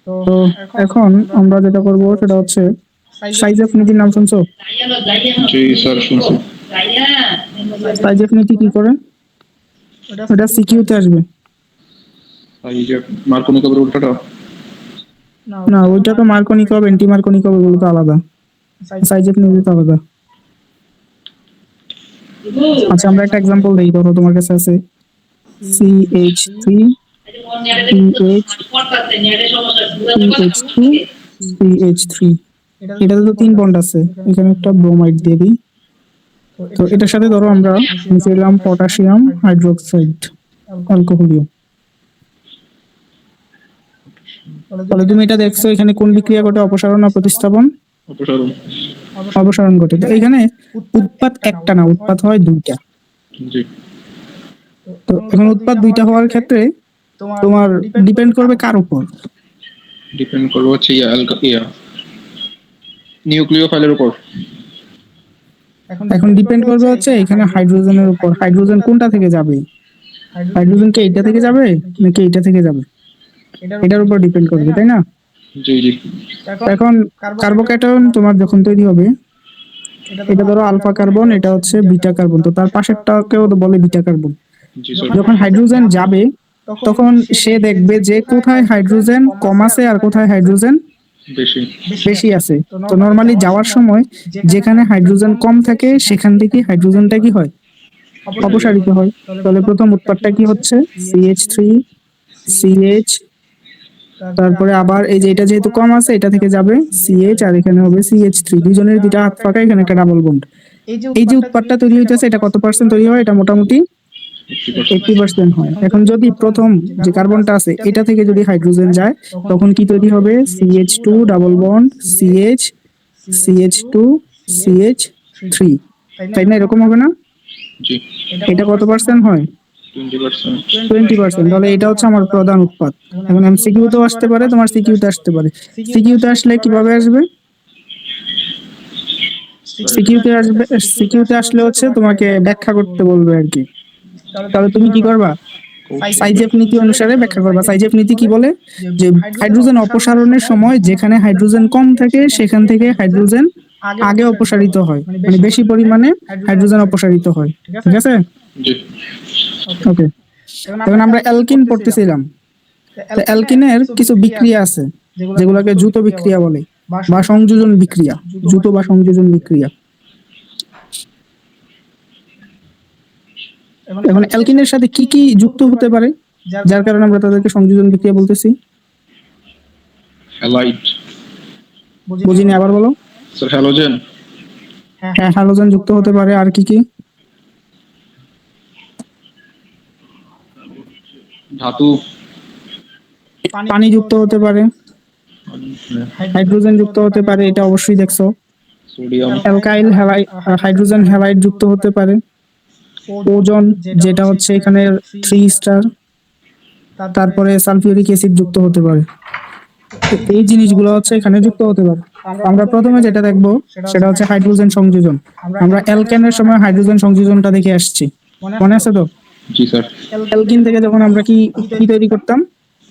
তো এখন আমরা যেটা করব সেটা হচ্ছে সাইজেফ নীতির নাম শুনছো? জি স্যার শুনছি। সাইজেফ নীতি কি করে? ওটা সিকিউতে আসবে। এই যে মার্কোনিকবের উল্টাটা। না, ওইটা তো মার্কোনিকব, এন্টি মার্কোনিকব, এগুলো তো আলাদা। সাইজেফ নীতি তো আলাদা। আচ্ছা, আমরা একটা এক্সাম্পল দেই। ধরো তোমার কাছে আছে CH3 CH CH2 CH3, এটাতে তো 3 বন্ড আছে। এখানে একটা ব্রোমাইড দিয়ে দিই। তো এটার সাথে ধরো আমরা মিশিয়ে দিলাম পটাশিয়াম হাইড্রোক্সাইড অ্যালকোহলিয়াম। তাহলে তুমি এটা দেখছো এখানে কোন বিক্রিয়া ঘটে? অপসারণ না প্রতিস্থাপন? অপসারণ। অপসারণ ঘটে। তো এখানে উৎপাদ একটা না, উৎপাদ হয় দুইটা। জি। তো এখন উৎপাদ দুইটা হওয়ার ক্ষেত্রে তোমার ডিপেন্ড করবে কার উপর? ডিপেন্ড করবে হচ্ছে নিউক্লিওফাইলের উপর। এখন ডিপেন্ড করবে হচ্ছে এখানে হাইড্রোজেনের উপর। হাইড্রোজেন কোনটা থেকে যাবে? হাইড্রোজেন কি এইটা থেকে যাবে নাকি এইটা থেকে যাবে? এটার উপর ডিপেন্ড করবে, তাই না? জি জি। এখন কার্বোক্যাটায়ন তোমার যখন তৈরি হবে, এটা ধরো আলফা কার্বন, এটা হচ্ছে বিটা কার্বন, তো তার পাশেরটাকেও তো বলে বিটা কার্বন। জি স্যার। যখন হাইড্রোজেন যাবে তখন সে দেখবে যে কোথায় হাইড্রোজেন কম আছে আর কোথায় হাইড্রোজেন বেশি। বেশি আছে। তো নরমালি যাওয়ার সময় যেখানে হাইড্রোজেন কম থাকে সেখান থেকে হাইড্রোজেনটা কি হয়? অপসারিত হয়। তাহলে প্রথম উৎপাদটা কি হচ্ছে? CH3 CH, তারপরে আবার এই যে এটা যেহেতু কম আছে এটা থেকে যাবে CH, আর এখানে হবে CH3। দুজনের দুইটা হাত ফাঁকা, এখানে একটা ডাবল বন্ড। এই যে উৎপাদটা তৈরি হইতেছে এটা কত পার্সেন্ট তৈরি হয়? এটা মোটামুটি 80% হয়। এখন যদি প্রথম যে কার্বনটা আছে এটা থেকে যদি হাইড্রোজেন যায় তখন কি তৈরি হবে? CH2 double bond CH CH2 CH3, তাই না? এরকম হবে না? জি। এটা কত পার্সেন্ট হয়? 20%। 20%। তাহলে এটা হচ্ছে আমার প্রধান উৎপাদ। এখন MCQতেও আসতে পারে, তোমার সিকিউতে আসতে পারে। সিকিউতে আসলে কিভাবে আসবে? সিকিউতে আসবে, সিকিউতে আসলে হচ্ছে তোমাকে ব্যাখ্যা করতে বলবে আর কি। তাহলে তুমি কি করবা? সাইজেফ নীতি অনুসারে ব্যাখ্যা করবা। সাইজেফ নীতি কি বলে? যে হাইড্রোজেন অপসারণের সময় যেখানে হাইড্রোজেন কম থাকে সেখান থেকে হাইড্রোজেন আগে অপসারিত হয়, মানে বেশি পরিমাণে হাইড্রোজেন অপসারিত হয়। ঠিক আছে? জি। ওকে। এখন আমরা অ্যালকিন পড়তেছিলাম। তো অ্যালকিনের কিছু বিক্রিয়া আছে যেগুলোকে দ্রুত বিক্রিয়া বলে বা সংযোজন বিক্রিয়া। দ্রুত বা সংযোজন বিক্রিয়া। এখন অ্যালকিনের সাথে কি কি যুক্ত হতে পারে যার কারণে আমরা তাদেরকে সংযোজন বিক্রিয়া বলতেছি? হ্যালাইড। বুঝিনি, আবার বলো। Sir halogen. হ্যাঁ, হ্যালোজেন যুক্ত হতে পারে। আর কি কি? ধাতু। পানি যুক্ত হতে পারে। হাইড্রোজেন যুক্ত হতে পারে, এটা অবশ্যই দেখছো। Sodium. Alkyl halide, hydrogen halide যুক্ত হতে পারে। ওজন, যেটা হচ্ছে এখানে 3 স্টার। তারপরে সালফিউরিক অ্যাসিড যুক্ত হতে পারে। তো এই জিনিসগুলো হচ্ছে এখানে যুক্ত হতে পারে। আমরা প্রথমে যেটা দেখবো সেটা হচ্ছে হাইড্রোজেন সংযোজন। আমরা অ্যালকেনের সময় হাইড্রোজেন সংযোজনটা দেখে আসছি, মনে আছে তো? জি স্যার। অ্যালকিন থেকে যখন আমরা কি কি তৈরি করতাম?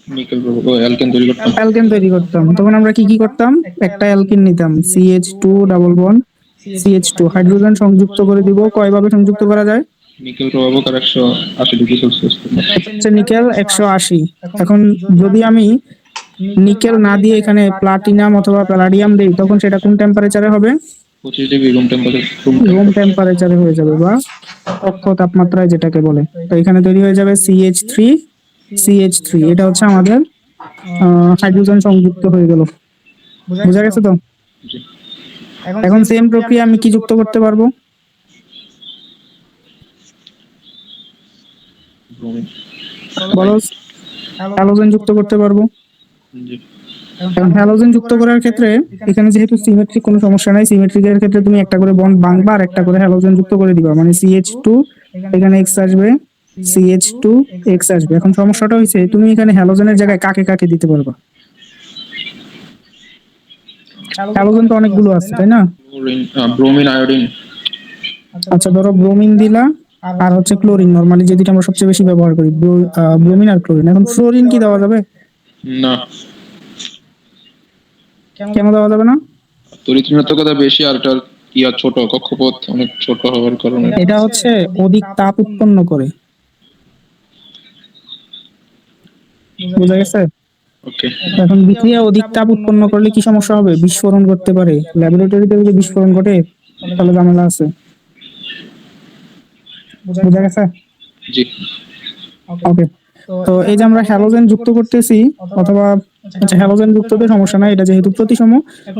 নিকেল অ্যালকেন তৈরি করতাম। অ্যালকেন তৈরি করতাম, তখন আমরা কি কি করতাম? একটা অ্যালকিন নিতাম, CH2 double bond CH2, hydrogen সংযুক্ত করে দিব। কয়ভাবে সংযুক্ত করা যায়? নিকেল প্রভাবক আর 180°C। হচ্ছে নিকেল 180। এখন যদি আমি নিকেল না দিয়ে এখানে প্লাটিনাম অথবা প্যালাডিয়াম দিই তখন সেটা কোন টেম্পারেচারে হবে? 25° রুম টেম্পারেচারে হয়ে যাবে, বা কক্ষ তাপমাত্রায় যেটাকে বলে। তো এখানে তৈরি হয়ে যাবে CH3 CH3। এটা হচ্ছে আমাদের হাইড্রোজেন সংযুক্ত হয়ে গেল। বোঝা গেছে তো? জি। এখন সেম প্রক্রিয়া আমি কি যুক্ত করতে পারবো? ব্রোমিন। বলো। হ্যালোজেন যুক্ত করতে পারবো। জি। এখন হ্যালোজেন যুক্ত করার ক্ষেত্রে এখানে যেহেতু সিমেট্রিক, কোনো সমস্যা নাই। সিমেট্রিকের ক্ষেত্রে তুমি একটা করে বন্ড ভাঙবা আর একটা করে হ্যালোজেন যুক্ত করে দিবা, মানে CH2 এখানে X আসবে, CH2 X আসবে। এখন সমস্যাটা হইছে তুমি এখানে হ্যালোজেনের জায়গায় কাকে কাকে দিতে পারবা? হ্যালোজেন তো অনেকগুলো আছে, তাই না? Bromine, iodine. আচ্ছা, ধরো ব্রোমিন দিলা আর হচ্ছে ক্লোরিন। নরমালি যে দুটো আমরা সবচেয়ে বেশি ব্যবহার করি, ব্রোমিন আর ক্লোরিন। এখন ফ্লোরিন কি দেওয়া যাবে? না। কেন দেওয়া যাবে না? তড়িৎ ঋণাত্মকতা বেশি আর এটার ছোট, কক্ষপথ অনেক ছোট হওয়ার কারণে। এটা হচ্ছে অধিক তাপ উৎপন্ন করে। বুঝা গেছে? ওকে। এখন বিক্রিয়া অধিক তাপ উৎপন্ন করলে কি সমস্যা হবে? বিস্ফোরণ ঘটতে পারে। ল্যাবরেটরিতে যদি বিস্ফোরণ ঘটে তাহলে ঝামেলা আছে। বুঝা গেছে? জি। ওকে। তো এই যে আমরা হ্যালোজেন যুক্ত করতেছি, অথবা আচ্ছা হ্যালোজেন যুক্ততে সমস্যা নাই, এটা যেহেতু প্রতিসম।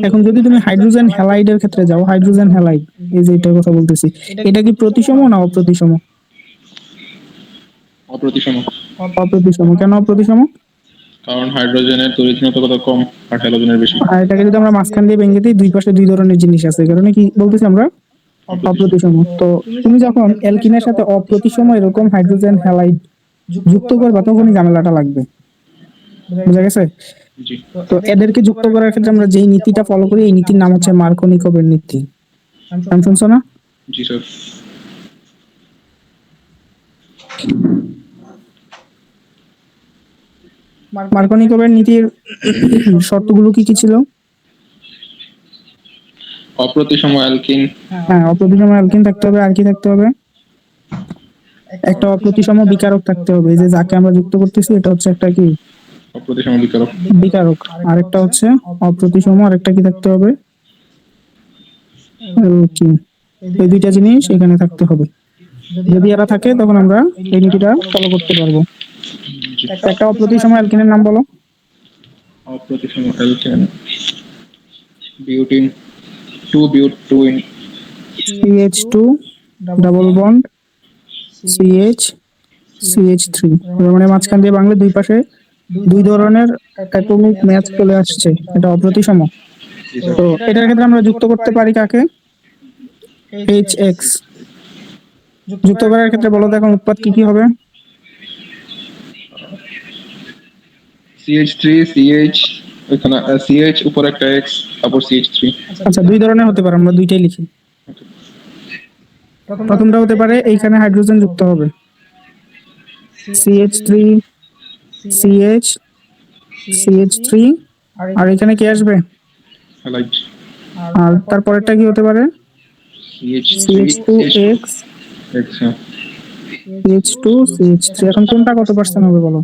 এখন যদি তুমি হাইড্রোজেন হ্যালাইডের ক্ষেত্রে যাও, হাইড্রোজেন হ্যালাইড, এই যে এটার কথা বলতেছি, এটা কি প্রতিসম না অপ্রতিসম? অপ্রতিসম। অপ্রতিসম। কেন অপ্রতিসম? কারণ হাইড্রোজেনের তড়িৎ ঋণাত্মকতা কম আর হ্যালোজেনের বেশি। আর এটাকে যদি আমরা মাঝখান দিয়ে ভেঙে দিই, দুই পাশে দুই ধরনের জিনিস আছে, এই কারণে কি বলতেছি আমরা অপ্রতিসম। তো তুমি যখন অ্যালকিনের সাথে অপ্রতিসম এরকম হাইড্রোজেন হ্যালাইড যুক্ত করবা তখনই ঝামেলাটা লাগবে। বুঝা গেছে? জি। তো এদেরকে যুক্ত করার ক্ষেত্রে আমরা যেই নীতিটা ফলো করি, এই নীতির নাম হচ্ছে মার্কোনিকোভের নীতি। নাম শুনছো না? জি স্যার। মার্কোনিকোভের নীতির শর্তগুলো কি কি ছিল? অপ্রতিসম অ্যালকিন। হ্যাঁ, অপ্রতিসম অ্যালকিন থাকতে হবে, আর কি থাকতে হবে? একটা অপ্রতিসম বিকারক থাকতে হবে। এই যে যাকে আমরা যুক্ত করতেছি এটা হচ্ছে একটা কি অপ্রতিসম বিকারক। বিকারক। আরেকটা হচ্ছে অপ্রতিসম, আরেকটা কি থাকতে হবে? কি? এই দুইটা জিনিস এখানে থাকতে হবে। যদি এরা থাকে তখন আমরা এই নীতিটা ফলো করতে পারবো। জি। একটা অপ্রতিসম অ্যালকিনের নাম বলো। অপ্রতিসম alkane. Butene 2 বিউট 2 CH2 double bond CH CH3। মানে মাঝখান দিয়ে বাংলা দুই পাশে দুই ধরনের অ্যাটমিক ম্যাচ চলে আসছে, এটা অপ্রতিসম। জি স্যার। তো এটার ক্ষেত্রে আমরা যুক্ত করতে পারি কাকে? HX। যুক্ত করার ক্ষেত্রে বলো তো এখন উৎপাদ কি কি হবে? CH3 CH, এখানে CH উপর একটা X, তারপর CH3। আচ্ছা, দুই ধরনের হতে পারে, আমরা দুইটাই লিখি। প্রথমটা হতে পারে এইখানে হাইড্রোজেন যুক্ত হবে, CH3 CH CH3, আর এখানে কি আসবে? হ্যালাইট। আর তারপরেরটা কি হতে পারে? CH3 CH2X X, হ্যাঁ। CH2 CH3। এখন কোনটা কত পার্সেন্ট হবে বলো?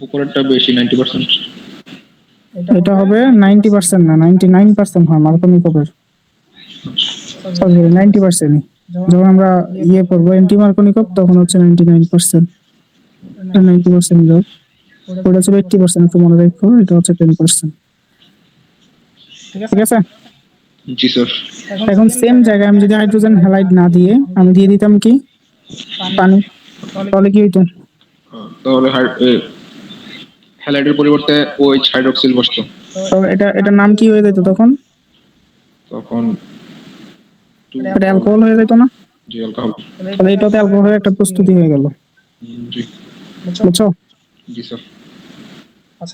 উপরেরটা বেশি 90%। এটা হবে 90% না, 99% হয় মার্কোনিকোভের। সরি, 90%। যখন আমরা ইয়ে করবো অ্যান্টি মার্কোনিকোভ তখন হচ্ছে 99%। 90% যাও, ওটা ছিল 80%, একটু মনে রাখো, এটা হচ্ছে 10%। ঠিক আছে? জি স্যার। এখন সেম জায়গায় আমি যদি হাইড্রোজেন হ্যালাইড না দিয়ে আমি দিয়ে দিতাম কি পানি, তাহলে কি হইতো? তাহলে হ্যালাইডের পরিবর্তে OH হাইড্রোক্সিল বসতো। তো এটার নাম কি হয়ে যেত তখন? তখন এটা অ্যালকোহল হয়ে যেত না? জি, অ্যালকোহল। তাহলে এটাতে অ্যালকোহলের একটা প্রস্তুতি হয়ে গেল। জি। বুঝছো? জি স্যার।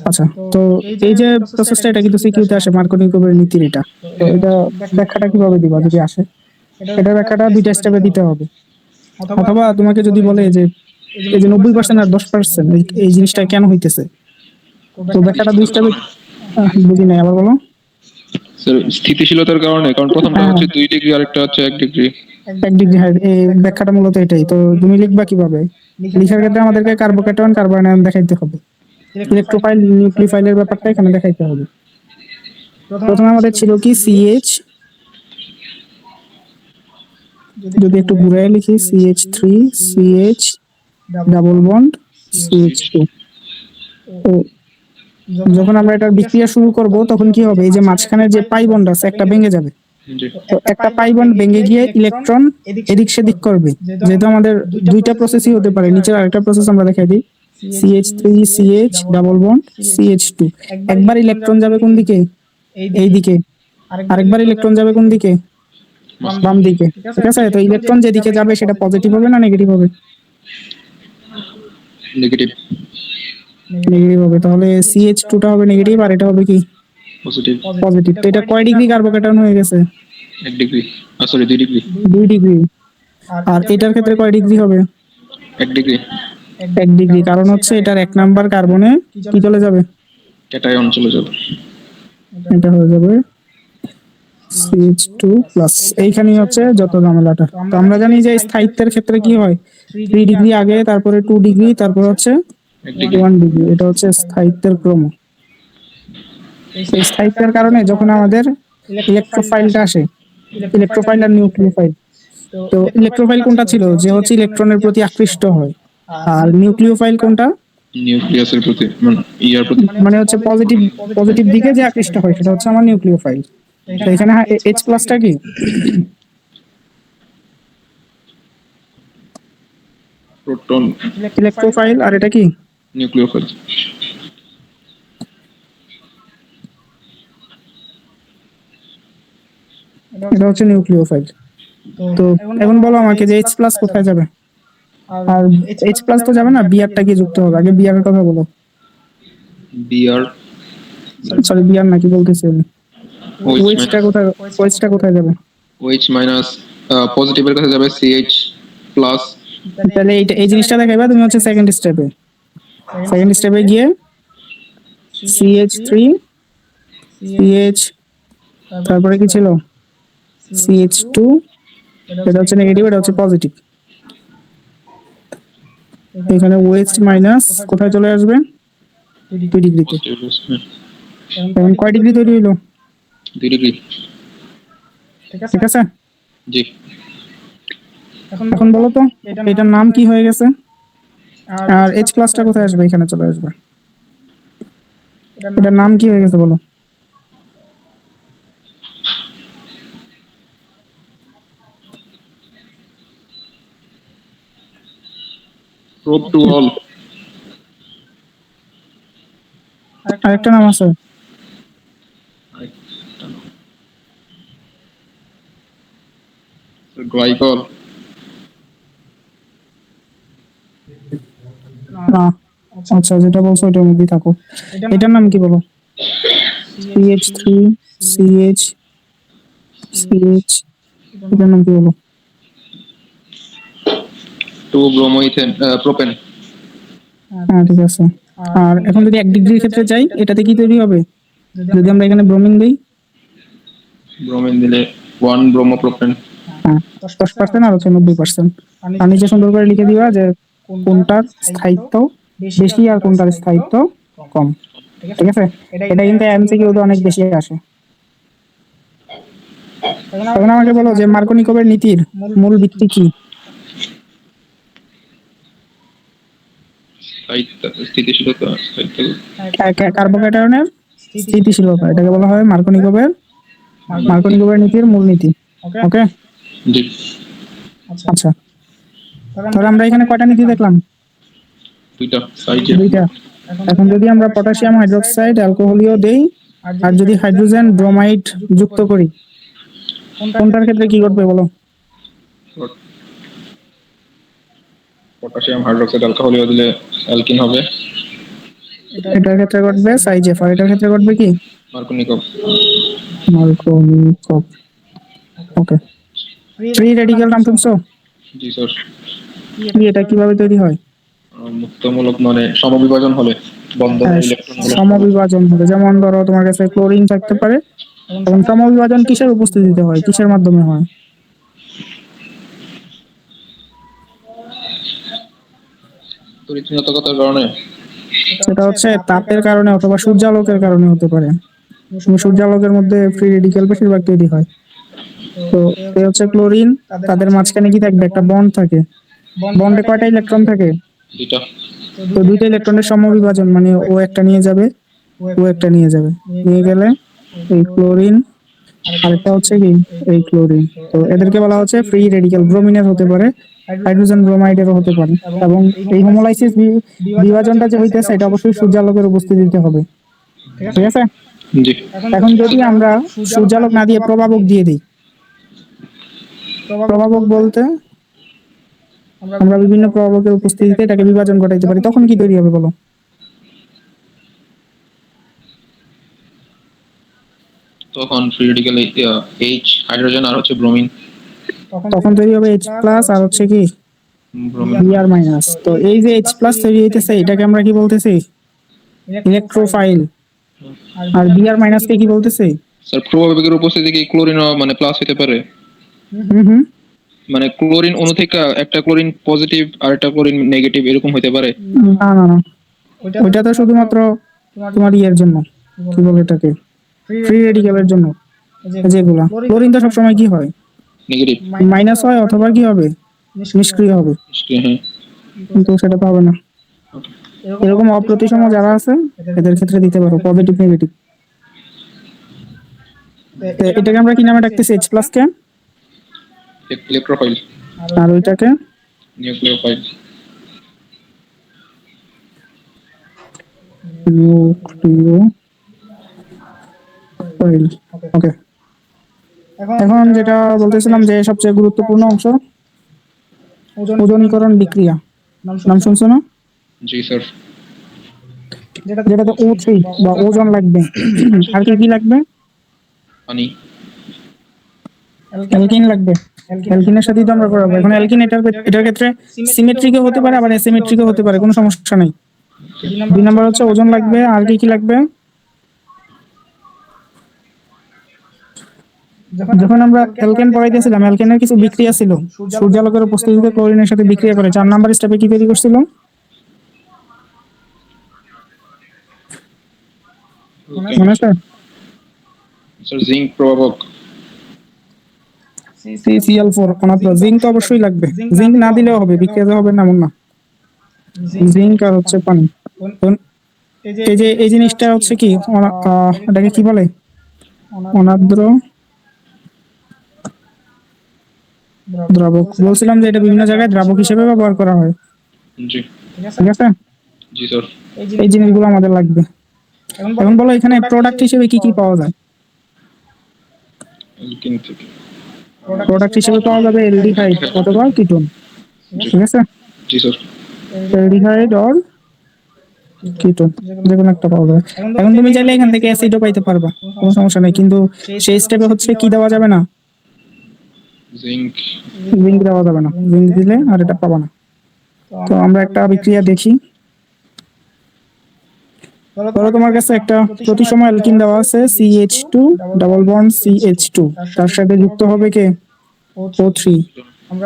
আচ্ছা, তো এই যে প্রসেসটা, এটা কিন্তু সিকিউতে আসে মার্কোনিকোভের নীতির এটা। তো এটা ব্যাখ্যাটা কিভাবে দিবা যদি আসে? এটার ব্যাখ্যাটা দুইটা স্টেপে দিতে হবে। অথবা তোমাকে যদি বলে যে এই যে 90% আর 10% এই জিনিসটা কেন হইতেছে, তো ব্যাখ্যাটা দুই স্টেপে। বুঝি নাই, আবার বলো। স্যার স্থিতিশীলতার কারণে, কারণ প্রথমটা হচ্ছে 2 ডিগ্রি, আরেকটা হচ্ছে 1 ডিগ্রি। 1 ডিগ্রি হাইট, এই ব্যাখ্যাটা মূলত এটাই। তো তুমি লিখবা কিভাবে? লিখার ক্ষেত্রে আমাদেরকে কার্বোক্যাটায়ন কার্বনায়ন দেখাইতে হবে, ইলেকট্রোফাইল নিউক্লিওফাইলের ব্যাপারটা এখানে দেখাইতে হবে। প্রথমে আমাদের ছিল কি CH, যদি একটু ঘুরাই লিখি CH3 CH double bond CH2। তো যখন আমরা এটার বিক্রিয়া শুরু করব তখন কি হবে? এই যে মাঝখানের যে পাই বন্ড আছে একটা ভেঙে যাবে। জি। তো একটা পাই বন্ড ভেঙে গিয়ে ইলেকট্রন এদিক সেদিক করবে। যেহেতু আমাদের দুইটা প্রসেসই হতে পারে, নিচের আরেকটা প্রসেস আমরা দেখাই দিই, CH3 CH double bond CH2। একবার ইলেকট্রন যাবে কোন দিকে? এই দিকে। আরেকবার ইলেকট্রন যাবে কোন দিকে? বাম দিকে। ঠিক আছে? তো ইলেকট্রন যেদিকে যাবে সেটা পজিটিভ হবে না নেগেটিভ হবে? নেগেটিভ। নেগেটিভ হবে। তাহলে CH2 টা হবে নেগেটিভ, আর এটা হবে কি পজিটিভ। পজিটিভ। তো এটা কয় ডিগ্রি কার্বোক্যাটায়ন হয়ে গেছে? 1 ডিগ্রি, সরি 2 ডিগ্রি। 2 ডিগ্রি। আর এটার ক্ষেত্রে কয় ডিগ্রি হবে? 1 ডিগ্রি। 1 ডিগ্রি, কারণ হচ্ছে এটার 1 নাম্বার কার্বনে কি চলে যাবে? ক্যাটায়ন চলে যাবে। এটা হয়ে যাবে CH2+। এইখানেই হচ্ছে যত ঝামেলাটা। তো আমরা জানি যে স্থায়িত্বের ক্ষেত্রে কি হয়, 3 ডিগ্রি আগে, তারপরে 2 ডিগ্রি, তারপর হচ্ছে 1 ডিগ্রি। 1 ডিগ্রি। এটা হচ্ছে স্থায়িত্বের ক্রম। এই স্থায়িত্বের কারণে যখন আমাদের ইলেকট্রোফাইলটা আসে, ইলেকট্রোফাইল আর নিউক্লিওফাইল, তো ইলেকট্রোফাইল কোনটা ছিল, যে হচ্ছে ইলেকট্রনের প্রতি আকৃষ্ট হয়, আর নিউক্লিওফাইল কোনটা, নিউক্লিয়াসের প্রতি মানে ইয়ার প্রতি। মানে হচ্ছে পজিটিভ পজিটিভ দিকে যে আকৃষ্ট হয়, সেটা হচ্ছে আমার নিউক্লিওফাইল। তো এখানে H+টা কি, প্রোটন। ইলেকট্রোফাইল, আর এটা কি, নিউক্লিওফাইল। এটা হচ্ছে নিউক্লিওফাইল। তো এখন বলো আমাকে যে H+ কোথায় যাবে, আর H+ তো যাবে না, বিআরটা কি যুক্ত হবে, আগে বিআর এর কথা বলো। বিআর। সরি, বিআর না, কি বলতেছি আমি, OH ওএইচটা কোথায়, ওএইচটা কোথায় যাবে, OH মাইনাস পজিটিভের কাছে যাবে CH প্লাস। তাহলে এই জিনিসটা দেখাইবা তুমি হচ্ছে সেকেন্ড স্টেপে। সেকেন্ড স্টেপে গিয়ে CH3 CH, তারপরে কি ছিল, CH2, এটা হচ্ছে নেগেটিভ, এটা হচ্ছে পজিটিভ। এখানে ওয়েস্ট মাইনাস কোথায় চলে আসবে, 2 ডিগ্রিতে। এখন কয় ডিগ্রি তৈরি হইলো, 2 ডিগ্রি। ঠিক আছে। জি। এখন বলো তো এটার নাম কি হয়ে গেছে, আর H+টা কোথায় আসবে, এখানে চলে আসবে। এটার নাম কি হয়ে গেছে বলো, প্রোব টু অল। আরেকটা নাম আছে, গ্লাইকল। না, আচ্ছা যেটা বলছো ওটার মধ্যেই থাকো। এটার নাম কি বলো, CH3 CH CH, এটার নাম কি বলো, 2 ব্রোমোইথেন প্রোপেন। হ্যাঁ ঠিক আছে। আর এখন যদি 1 ডিগ্রির ক্ষেত্রে যাই, এটাতে কি তৈরি হবে, যদি আমরা এখানে ব্রোমিন দিই, ব্রোমিন দিলে 1 ব্রোমোপ্রোপেন। হ্যাঁ 10% আর হচ্ছে 90%। আর নিচে সুন্দর করে লিখে দিবা যে কোনটার স্থায়িত্ব বেশি আর কোনটার স্থায়িত্ব কম, ঠিক আছে। এটা কিন্তু এমসিকিউ তে অনেক বেশি আসে। এখন আমাকে বলো যে মার্কোনিকোভের নীতির মূল ভিত্তি কি, স্থিতিশীলতা, স্থায়িত্ব। কার্বোক্যাটায়নের স্থিতিশীলতা, এটাকে বলা হয় মার্কোনিকোভের নীতির মূলনীতি। ওকে, জি। আচ্ছা। তাহলে আমরা এখানে কয়টা নীতি দেখলাম, 2টা সাইজে। 2টা। এখন যদি আমরা পটাশিয়াম হাইড্রোক্সাইড অ্যালকোহলীয় দেই, আর যদি হাইড্রোজেন ব্রোমাইড যুক্ত করি, কোনটার ক্ষেত্রে কি ঘটবে বলো, পটাশিয়াম হাইড্রোক্সাইড অ্যালকোহলীয় দিলে অ্যালকিন হবে। এটার ক্ষেত্রে ঘটবে সাইজেফ, আর এটার ক্ষেত্রে ঘটবে কি, মার্কোনিকভ। মার্কোনিকভ। ওকে, ফ্রি রেডিক্যাল নাম শুনছো, জি স্যার। কি এটা কিভাবে তৈরি হয়, মুক্তমূলক মানে সমবিভাজন হলে বন্ধনের ইলেকট্রন গুলো। সমবিভাজন হবে, যেমন ধরো তোমার কাছে ক্লোরিন থাকতে পারে, এবং সমবিভাজন কিসের উপস্থিতিতে হয়, কিসের মাধ্যমে হয়, তড়িৎ-ঋণাত্মকতার কারণে। সেটা হচ্ছে তাপের কারণে অথবা সূর্যালোকের কারণে হতে পারে। সূর্যালোকের মধ্যে ফ্রি রেডিক্যাল বেশিরভাগ তৈরি হয়। তো এই হচ্ছে ক্লোরিন, তাদের মাঝখানে কি থাকবে, একটা বন্ড থাকে, বন্ডে কয়টা ইলেকট্রন থাকে, 2টা। তো 2টা ইলেকট্রনের সমবিভাজন, মানে ও একটা নিয়ে যাবে, ও একটা নিয়ে যাবে, নিয়ে গেলে এই ক্লোরিন, আরেকটা হচ্ছে কি এই ক্লোরিন। তো এদেরকে বলা হচ্ছে ফ্রি রেডিক্যাল। ব্রোমিনের হতে পারে, হাইড্রোজেন ব্রোমাইডেরও হতে পারে। এবং এই হোমোলাইসিস বিভাজনটা যে হইতেছে, এটা অবশ্যই সূর্যালোকের উপস্থিতিতে হবে, ঠিক আছে। জি। এখন যদি আমরা সূর্যালোক না দিয়ে প্রভাবক দিয়ে দিই, প্রভাবক বলতে আমরা বিভিন্ন প্রভাবকের উপস্থিতিতে এটাকে বিভাজন ঘটাইতে পারি, তখন কি তৈরি হবে বলো, তখন ফ্রি রেডিক্যাল H হাইড্রোজেন আর হচ্ছে ব্রোমিন। তখন তৈরি হবে H+ আর হচ্ছে কি ব্রোমিন। Br-। তো এই যে H+ তৈরি হইতেছে, এটাকে আমরা কি বলতেছি, ইলেকট্রোফাইল। আর বি আর মাইনাস কে কি বলতেছে? স্যার প্রভাবকের উপস্থিতি কি ক্লোরিন মানে প্লাস হতে পারে? হুম। মানে ক্লোরিন অণু থেকে একটা ক্লোরিন পজিটিভ আর একটা ক্লোরিন নেগেটিভ এরকম হতে পারে? না না না, ওইটা তো শুধুমাত্র তোমার ইয়ের জন্য, কি বলে এটাকে, ফ্রি রেডিক্যালের জন্য। যেগুলা ক্লোরিন তো সবসময় কি হয়, নেগেটিভ। মাইনাস হয় অথবা কি হবে, নিষ্ক্রিয় হবে। হ্যাঁ। কিন্তু সেটা তো হবে না। এরকম অপ্রতিসম যারা আছে এদের ক্ষেত্রে দিতে পারো পজিটিভ নেগেটিভ। এটাকে আমরা কি নামে ডাকতেছি, এইচ প্লাস কে? ইলেকট্রোফাইল। আর ওইটাকে নিউক্লিওফাইল। নিউক্লিওফাইল। ওকে, এখন যেটা বলতেছিলাম যে সবচেয়ে গুরুত্বপূর্ণ অংশ, ওজনীকরণ বিক্রিয়া, নাম শুনছো না? জি স্যার। যেটাতে O3 বা ওজন লাগবে। আর কি কি লাগবে? পানি। অ্যালকিন লাগবে। অ্যালকিনের সাথেই তো আমরা করাবো। এখন অ্যালকিন এটার ক্ষেত্রে সিমেট্রিকও হতে পারে আবার অ্যাসিমেট্রিকও হতে পারে, কোনো সমস্যা নাই। 2 নাম্বার হচ্ছে ওজন লাগবে। আর কি কি লাগবে? যখন আমরা অ্যালকেন পড়াইতেছিলাম, অ্যালকেনের কিছু বিক্রিয়া ছিল, সূর্যালোকের উপস্থিতিতে ক্লোরিনের সাথে বিক্রিয়া করে 4 নাম্বার স্টেপে কি তৈরি করছিল? মনে আছে? স্যার জিঙ্ক প্রভাবক। CCl4 অনাপ্র। জিঙ্ক তো অবশ্যই লাগবে, জিঙ্ক না দিলেও হবে, বিক্রিয়াতে হবে না এমন না। জিঙ্ক আর হচ্ছে পানি। এই জিনিসটা হচ্ছে কি, এটাকে কি বলে, অনাদ্র দ্রাবক। বলছিলাম যে এটা বিভিন্ন জায়গায় দ্রাবক হিসেবে ব্যবহার করা হয়। জি। ঠিক আছে, জি স্যার। এই জিনিসগুলো আমাদের লাগবে। এখন বলো এখানে প্রোডাক্ট হিসেবে কি কি পাওয়া যায়? অ্যালকিন থেকে। প্রোডাক্ট হিসেবে পাওয়া যাবে অ্যালডিহাইড অথবা কিটোন। ঠিক আছে, জি স্যার। অ্যালডিহাইড অর কিটোন, যে কোনো একটা পাওয়া যাবে। এখন তুমি চাইলে এখান থেকে অ্যাসিডও পাইতে পারবা, কোনো সমস্যা নেই, কিন্তু সেই স্টেপে হচ্ছে কি দেওয়া যাবে না, জিঙ্ক। জিঙ্ক দেওয়া যাবে না। জিঙ্ক দিলে আর এটা পাবা না। তো আমরা একটা বিক্রিয়া দেখি। ধরো তোমার কাছে একটা প্রতিসম অ্যালকিন দেওয়া আছে, CH2 ডাবল বন্ড CH2, তার সাথে যুক্ত হবে কে, O3।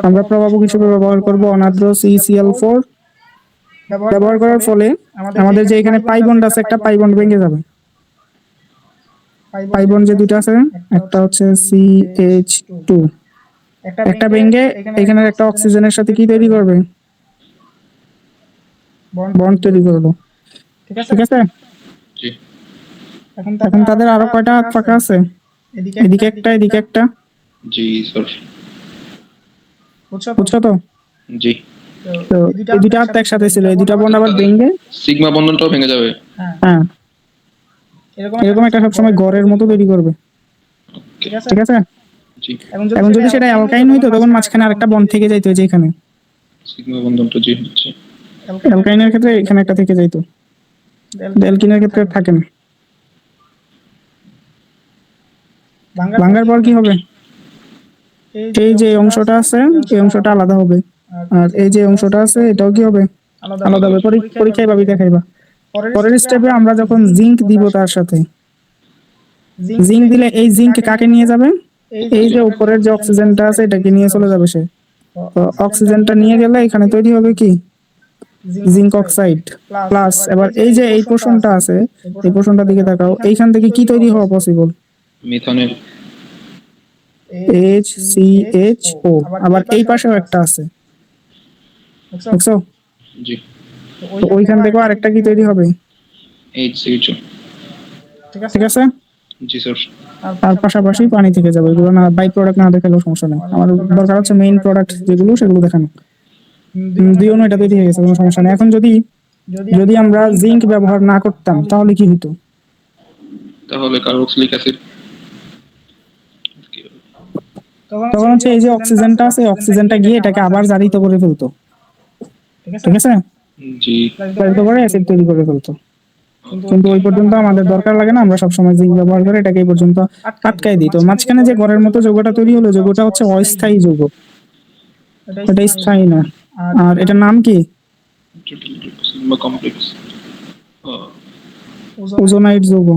আমরা প্রভাবক হিসেবে ব্যবহার করব অনাদ্র CCl4। ব্যবহার করার ফলে আমাদের যে এখানে পাই বন্ড আছে, একটা পাই বন্ড ভেঙে যাবে। পাই বন্ড যে দুটো আছে, একটা হচ্ছে CH2, একটা ভেঙে এখানে একটা অক্সিজেনের সাথে কি তৈরি করবে, বন্ড তৈরি করলো। ঠিক আছে, জি। এখন তাদের আরো কয়টা হাত ফাঁকা আছে, এদিকে একটা এদিকে একটা। জি স্যার। বুঝছো তো? জি। তো এই দুটা হাত একসাথে ছিল, এই দুটা বন্ড আবার ভেঙে, সিগমা বন্ধনটাও ভেঙে যাবে। হ্যাঁ, এরকম একটা সবসময় গড়ের মতো তৈরি করবে। ঠিক আছে, জি। এখন যদি সেটা অ্যালকাইন হইতো তখন মাঝখানে আরেকটা বন্ড থেকে যাইতো, যে এখানে সিগমা বন্ধনটা জি হচ্ছে। অ্যালকাইনের ক্ষেত্রে এখানে একটা থেকে যাইতো, অ্যালকিনের ক্ষেত্রে থাকে না। ভাঙার পর কি হবে, এই যে অংশটা আছে এই অংশটা আলাদা হবে, আর এই যে অংশটা আছে এটাও কি হবে, আলাদা হবে। পরীক্ষায় ভাবি দেখাইবা। পরের স্টেপে আমরা যখন জিঙ্ক দিব, তার সাথে জিঙ্ক দিলে এই জিঙ্ক কাকে নিয়ে যাবে, এই যে উপরের যে অক্সিজেনটা আছে এটাকে নিয়ে চলে যাবে সে। তো অক্সিজেনটা নিয়ে গেলে এখানে তৈরি হবে কি, জিঙ্ক অক্সাইড প্লাস। এবার এই যে এই পোর্শনটা আছে, এই পোর্শনটার দিকে তাকাও, এইখান থেকে কি তৈরি হওয়া পসিবল, মিথানের। HCHO। আবার এই পাশেও একটা আছে, দেখছো? জি। তো ওইখান থেকেও আরেকটা কি তৈরি হবে, HCHO। ঠিক আছে। জি স্যার। তার পাশাপাশি পানি থেকে যাবে, এগুলো না বাই প্রোডাক্ট না দেখালেও সমস্যা নেই। আমার দরকার হচ্ছে মেইন প্রোডাক্ট যেগুলো, সেগুলো দেখানো। দিও না, এটা তৈরি হয়ে গেছে, কোনো সমস্যা নেই। এখন যদি যদি আমরা জিঙ্ক ব্যবহার না করতাম তাহলে কি হতো, তাহলে কার্বক্সিলিক অ্যাসিড। তখন হচ্ছে এই যে অক্সিজেনটা আছে, অক্সিজেনটা গিয়ে এটাকে আবার জারিত করে ফেলতো। ঠিক আছে, জি। জারিত করে অ্যাসিড তৈরি করে ফেলতো। কিন্তু ওই পর্যন্ত আমাদের দরকার লাগে না, আমরা সবসময় জিঙ্ক ব্যবহার করে এটাকে এই পর্যন্ত আটকাই দিই। তো মাঝখানে যে ঘরের মতো যৌগটা তৈরি হলো, যৌগটা হচ্ছে অস্থায়ী যৌগ, এটা স্থায়ী না। আর এটার নাম কি, সিগমা কমপ্লেক্স। ওজোনাইড যৌগ।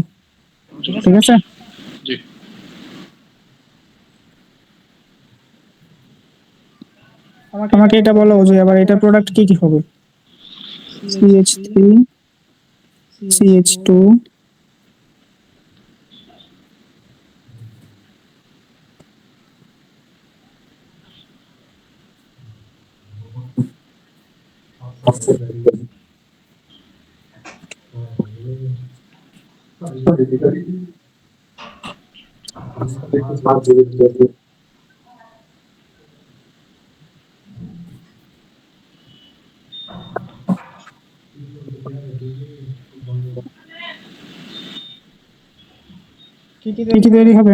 ঠিক আছে, জি। আমাকে এটা বলো যে আবার এটার প্রোডাক্ট কি কি হবে? CH3, CH2, কি কি তৈরি হবে?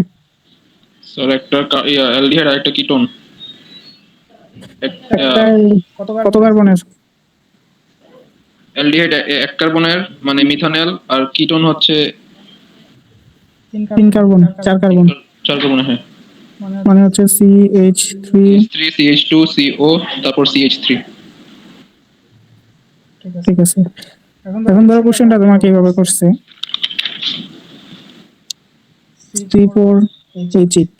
স্যার একটা অ্যালডিহাইড আর একটা কিটোন। একটা কত কার্বনের? অ্যালডিহাইড এক কার্বনের মানে মিথানল, আর কিটোন হচ্ছে 3 কার্বন, 4 কার্বন, 4 কার্বনের। হ্যাঁ, মানে হচ্ছে CH3। CH3 CH2 CO তারপর CH3। ঠিক আছে, এখন ধরো কোশ্চেনটা তোমাকে এইভাবে করছে, C4H8,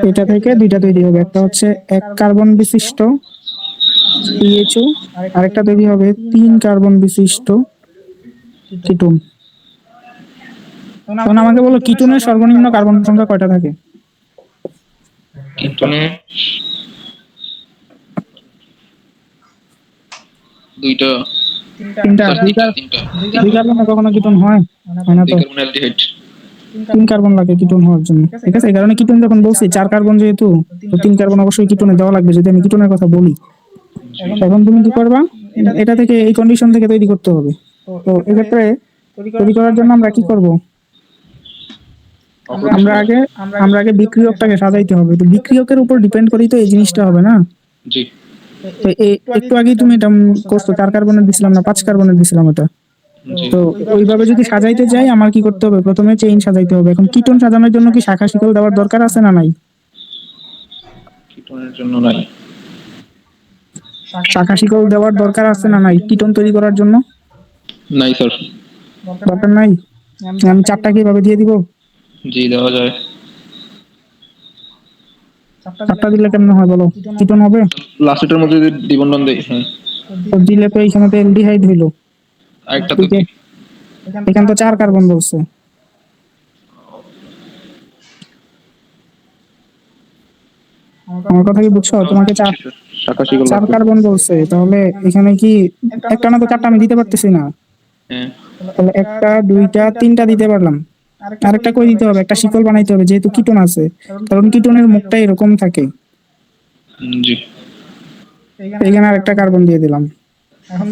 এটা থেকে দুইটা তৈরি হবে, একটা হচ্ছে 1 কার্বন বিশিষ্ট CHO, আরেকটা তৈরি হবে 3 কার্বন বিশিষ্ট কিটোন। এখন আমাকে বলো কিটোনের সর্বনিম্ন কার্বন সংখ্যা কয়টা থাকে? কিটোনে দুইটা। তিনটা। স্যার তিনটা তিনটা দুই কার্বনে কখনো কিটোন হয়? হয় না দুই তো, কার্বন অ্যালডিহাইড। 3 কার্বন লাগে কিটোন হওয়ার জন্য। ঠিক আছে, এই কারণে কিটোন যখন বলছি 4 কার্বন যেহেতু, তো 3 কার্বন অবশ্যই কিটোনে দেওয়া লাগবে যদি আমি কিটোনের কথা বলি। এখন তুমি কি করবা, এটা থেকে এই কন্ডিশন থেকে তৈরি করতে হবে। তো এক্ষেত্রে তৈরি করার জন্য আমরা কি করব? আমরা আগে বিক্রিয়কটাকে সাজাইতে হবে, তো বিক্রিয়কের উপর ডিপেন্ড করেই তো এই জিনিসটা হবে না। জি। তো একটু আগেই তুমি এটা করছো 4 কার্বনের দিছিলাম না 5 কার্বনের দিছিলাম এটা। জি। তো ওইভাবে যদি সাজাইতে যাই আমার কি করতে হবে, প্রথমে চেইন সাজাইতে হবে। এখন কিটোন সাজানোর জন্য কি শাখা শিকল দেওয়ার দরকার আছে না নাই? কিটোনের জন্য নাই। শাখা শিকল দেওয়ার দরকার আছে না নাই কিটোন তৈরি করার জন্য? নাই স্যার। দরকার নাই। আমি 4টা কিভাবে দিয়ে দিব? জি, দেওয়া যায়। 4টা দিলে কেমন হয় বলো? কিটোন হবে? লাস্টের মধ্যে যদি দ্বিবন্ধন দেই। হ্যাঁ, তো দিলে তো এইখানে তো অ্যালডিহাইড হইলো। আরেকটা তো কি? এখানে তো 4 কার্বন বলছে। আমার কথা কি বুঝছো? তোমাকে শাখা শিকল 4 লাগবে। কার্বন বলছে, তাহলে এখানে কি একটা না তো 4টা আমি দিতে পারতেছি না। হ্যাঁ। তাহলে 1টা 2টা 3টা দিতে পারলাম, আরেকটা কই দিতে হবে? একটা শিকল বানাইতে হবে যেহেতু কিটোন আছে, কারণ কিটোনের মুখটা এরকম থাকে। জি। এখানে আরেকটা কার্বন দিয়ে দিলাম।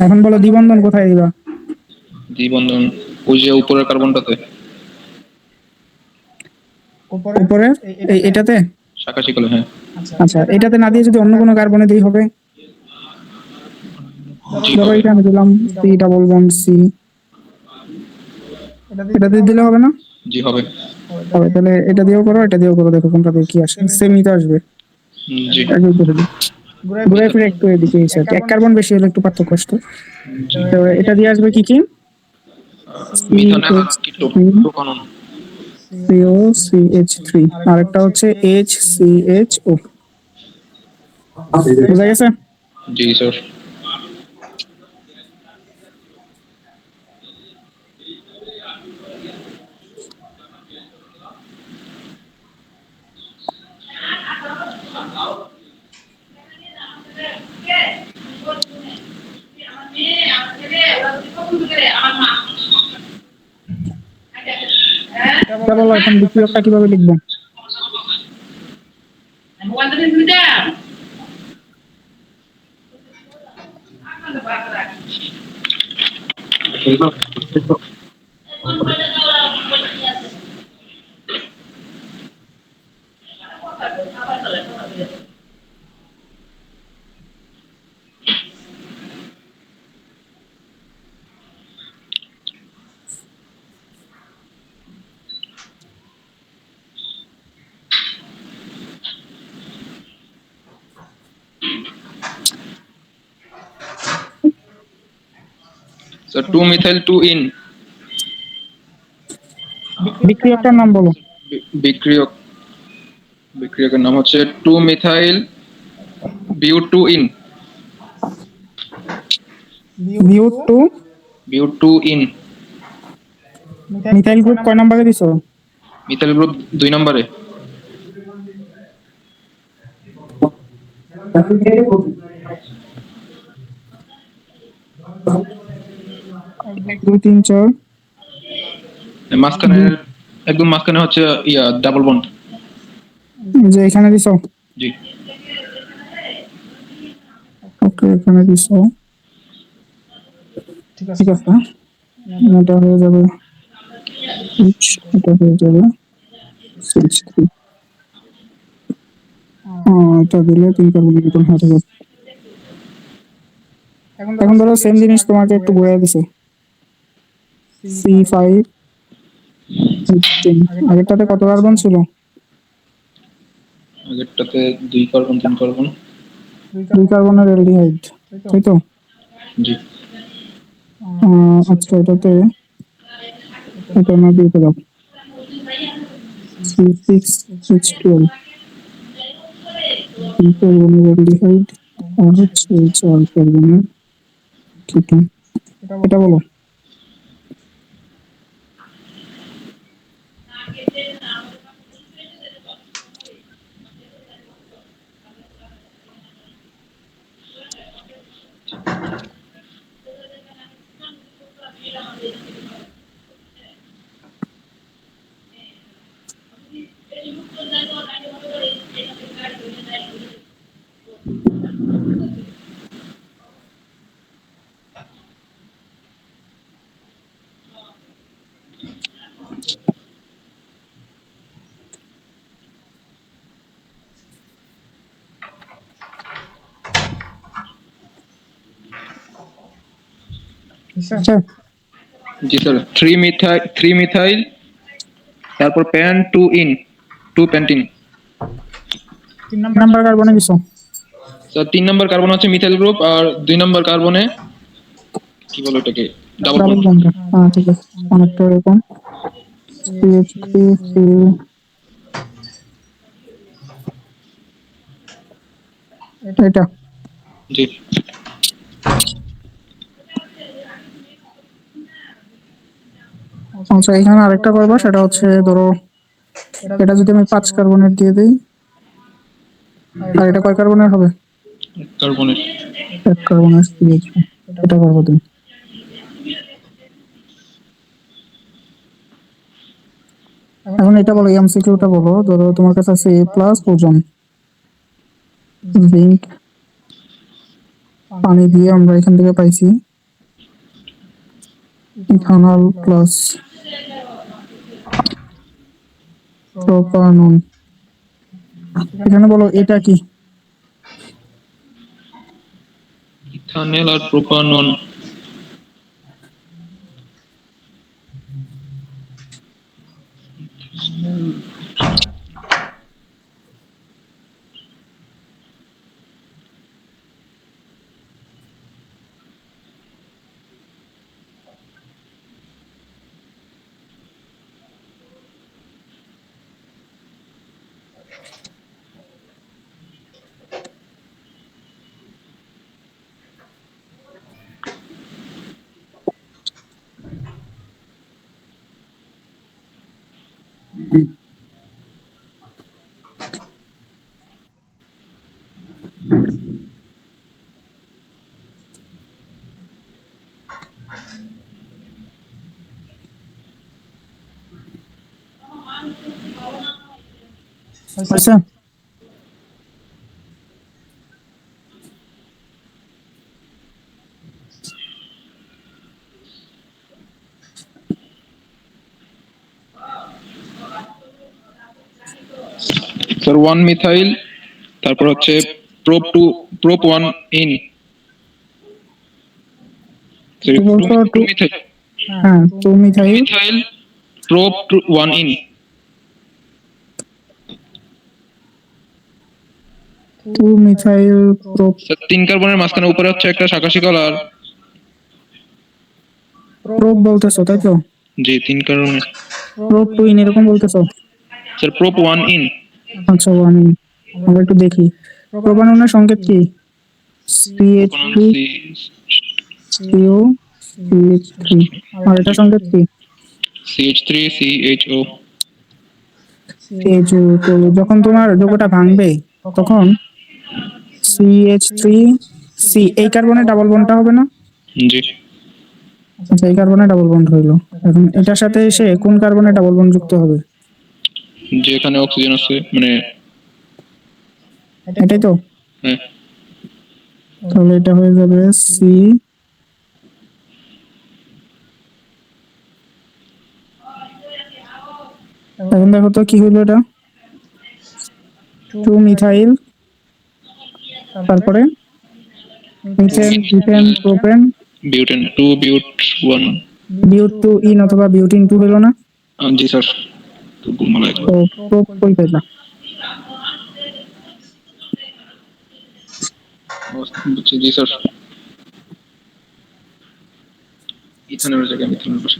এখন বলো দ্বিবন্ধন কোথায় দিবা? দ্বিবন্ধন ওই যে উপরের কার্বনটাতে। উপরের এটাতে? শাখা শিকলে। হ্যাঁ। আচ্ছা, এটাতে না দিয়ে যদি অন্য কোনো কার্বনে দিই হবে? জি ধরো হবে। এখানে দিলাম সি ডাবল বন্ড সি, এটাতে দিলে হবে না? জি হবে। হবে, তাহলে এটা দিয়েও করো এটা দিয়েও করো, দেখো কোনটা দিয়ে কি আসে, সেমই তো আসবে। জি। একই করে দিই। ঘুরে ফিরে একটু এদিকে এসে আর কি, 1 কার্বন বেশি হলে একটু পার্থক্য আসতো। জি। তো এটা দিয়ে আসবে কি কি? মিথানল আর কিটোন প্রোপানন। COCH3, আরেকটা হচ্ছে HCHO। বুঝা গেছে? জি স্যার। এটা বলো এখন বিক্রিয়কটা কিভাবে লিখবো? স্যার 2 মিথাইল 2 ইন বিক্রিয়কটার নাম বলো। বিক্রিয়ক বিক্রিয়কের নাম হচ্ছে 2 মিথাইল বিউটুইন। বিউট টু বিউটুইন। মিথাইল গ্রুপ কয় নাম্বারে দিছো? মিথাইল গ্রুপ 2 নম্বরে। দুই তিন চার মাঝখানে একদম মাঝখানে হচ্ছে ডাবল বন্ড। যে এখানে দিছো। জি। ওকে এখানে দিছো, ঠিক আছে। এটা হয়ে যাবে H, এটা হয়ে যাবে CH3। এটা দিলে 3 কার্বনের মতন হয়ে যাবে। এখন ধরো সেম জিনিস তোমাকে একটু ঘুরে দিছে, C5H10। আগেরটাতে কত কার্বন ছিল? আগেরটাতে 2 কার্বন 3 কার্বন। 2 কার্বনের অ্যালডিহাইড, তাই তো? জি। আচ্ছা এটাতে এটা না দিয়ে দাও, C6H12। 3 কার্বনের অ্যালডিহাইড আর হচ্ছে 4 কার্বনের কিটোন। এটা বলো। আচ্ছা জি স্যার। 3 মিথাইল, তারপর প্যান 2 ইন 2 প্যান্টিন। 3 নাম্বার কার্বনে দিছো। স্যার 3 নম্বর কার্বন হচ্ছে মিথাইল গ্রুপ, আর 2 নম্বর কার্বনে কি বলো এটাকে, ডাবল ডাবল বন্ড। বন্ড। ঠিক আছে, অনেকটা এরকম CH3 এটা। জি। আচ্ছা এখানে আরেকটা করবো, সেটা হচ্ছে ধরো এটা যদি আমি 5 কার্বনের দিয়ে দিই, আর এটা কয় কার্বনের হবে? কার্বনের। 1 কার্বনের CH। এটা করবো তুমি। এখন এটা বলো, এমসিকিউটা বলো। ধরো তোমার কাছে আছে A প্লাস ওজন, জিঙ্ক, পানি দিয়ে আমরা এখান থেকে পাইছি ইথানল প্লাস প্রোপানন। এখানে বলো এটা কি? ইথানল আর প্রোপানন। আচ্ছা স্যার 1 মিথাইল, তারপর হচ্ছে প্রোপ 1 ইন। কি বলছো? 2 মিথাইল। হ্যাঁ 2 2 methyl methyl prop 1 in. 2 methyl prop. Sir 3 কার্বনের মাঝখানে উপরে হচ্ছে একটা শাখা শিকল, আর প্রোপ বলতেছো তাই তো? জি 3 কার্বনের। প্রোপ টু ইন এরকম বলতেছো? Sir prop 1 ene. আচ্ছা, ওয়ান ইন। আমরা একটু দেখি প্রোপাননের সংকেত কি? CH propanone three C CO CH three. আর এটা সংকেত কি? CH3 CHO। সিএইচ তো যখন তোমার যৌগটা ভাঙবে তখন সিএইচ থ্রি সি এই কার্বনে ডাবল বন্ডটা হবে না? জি আচ্ছা, এই কার্বনে ডাবল বন্ড হইলো। এখন এটার সাথে এসে কোন কার্বনে ডাবল বন্ড যুক্ত হবে? যেখানে অক্সিজেন আছে মানে এটাই তো। হ্যাঁ তাহলে এটা হয়ে যাবে সি। এখন দেখো তো কি হলো এটা। টু মিথাইল, তারপরে মিথেন ইথেন প্রোপেন বিউটেন 2 বিউট 1। বিউট টু ইন অথবা বিউটিন টু হলো না? জি স্যার তো গুলমালা তো প্রোপ কই পেলা? বুঝছি জি স্যার। ইথানের জায়গায় মিথানের পাশে।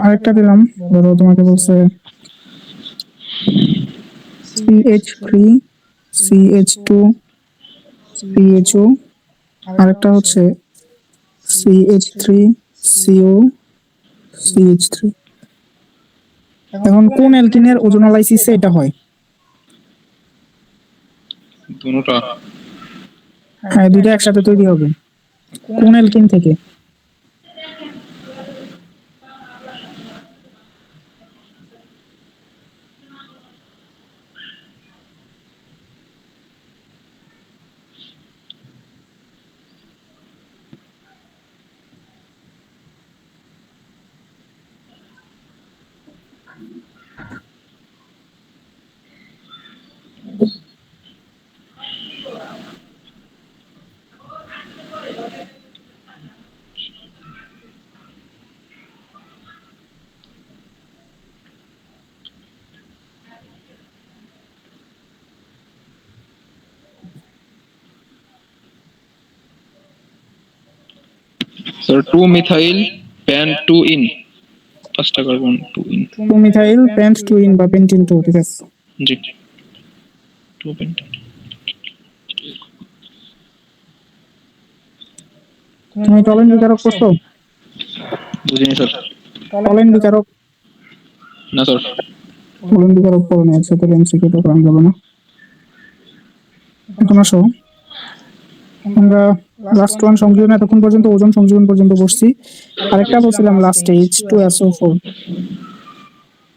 আরেকটা দিলাম, ধরো তোমাকে বলছে CH three CH two CHO, আরেকটা হচ্ছে CH three CO CH three. এখন কোন অ্যালকিনের ওজোনালাইসিসে এটা হয়? দুটোটা হ্যাঁ, দুইটা একসাথে তৈরি হবে। কোন অ্যালকিন থেকে? স্যার 2 মিথাইল প্যান 2 ইন, পাঁচটা carbon 2 in. Two methyl paint two in বা পেন্টিন টু, ঠিক আছে। জি 2 পেন্ট। তুমি টলেন বিকারক করছো? বুঝিনি স্যার। টলেন বিকারক না স্যার। টলেন বিকারক করো না, একসাথে এমসিকিউ তো করা যাবে না। এখন আসো, আমরা লাস্ট ওয়ান সংযোজন এতক্ষণ পর্যন্ত ওজন সংযোজন পর্যন্ত বসছি। আরেকটা বলছিলাম লাস্টে H2SO4।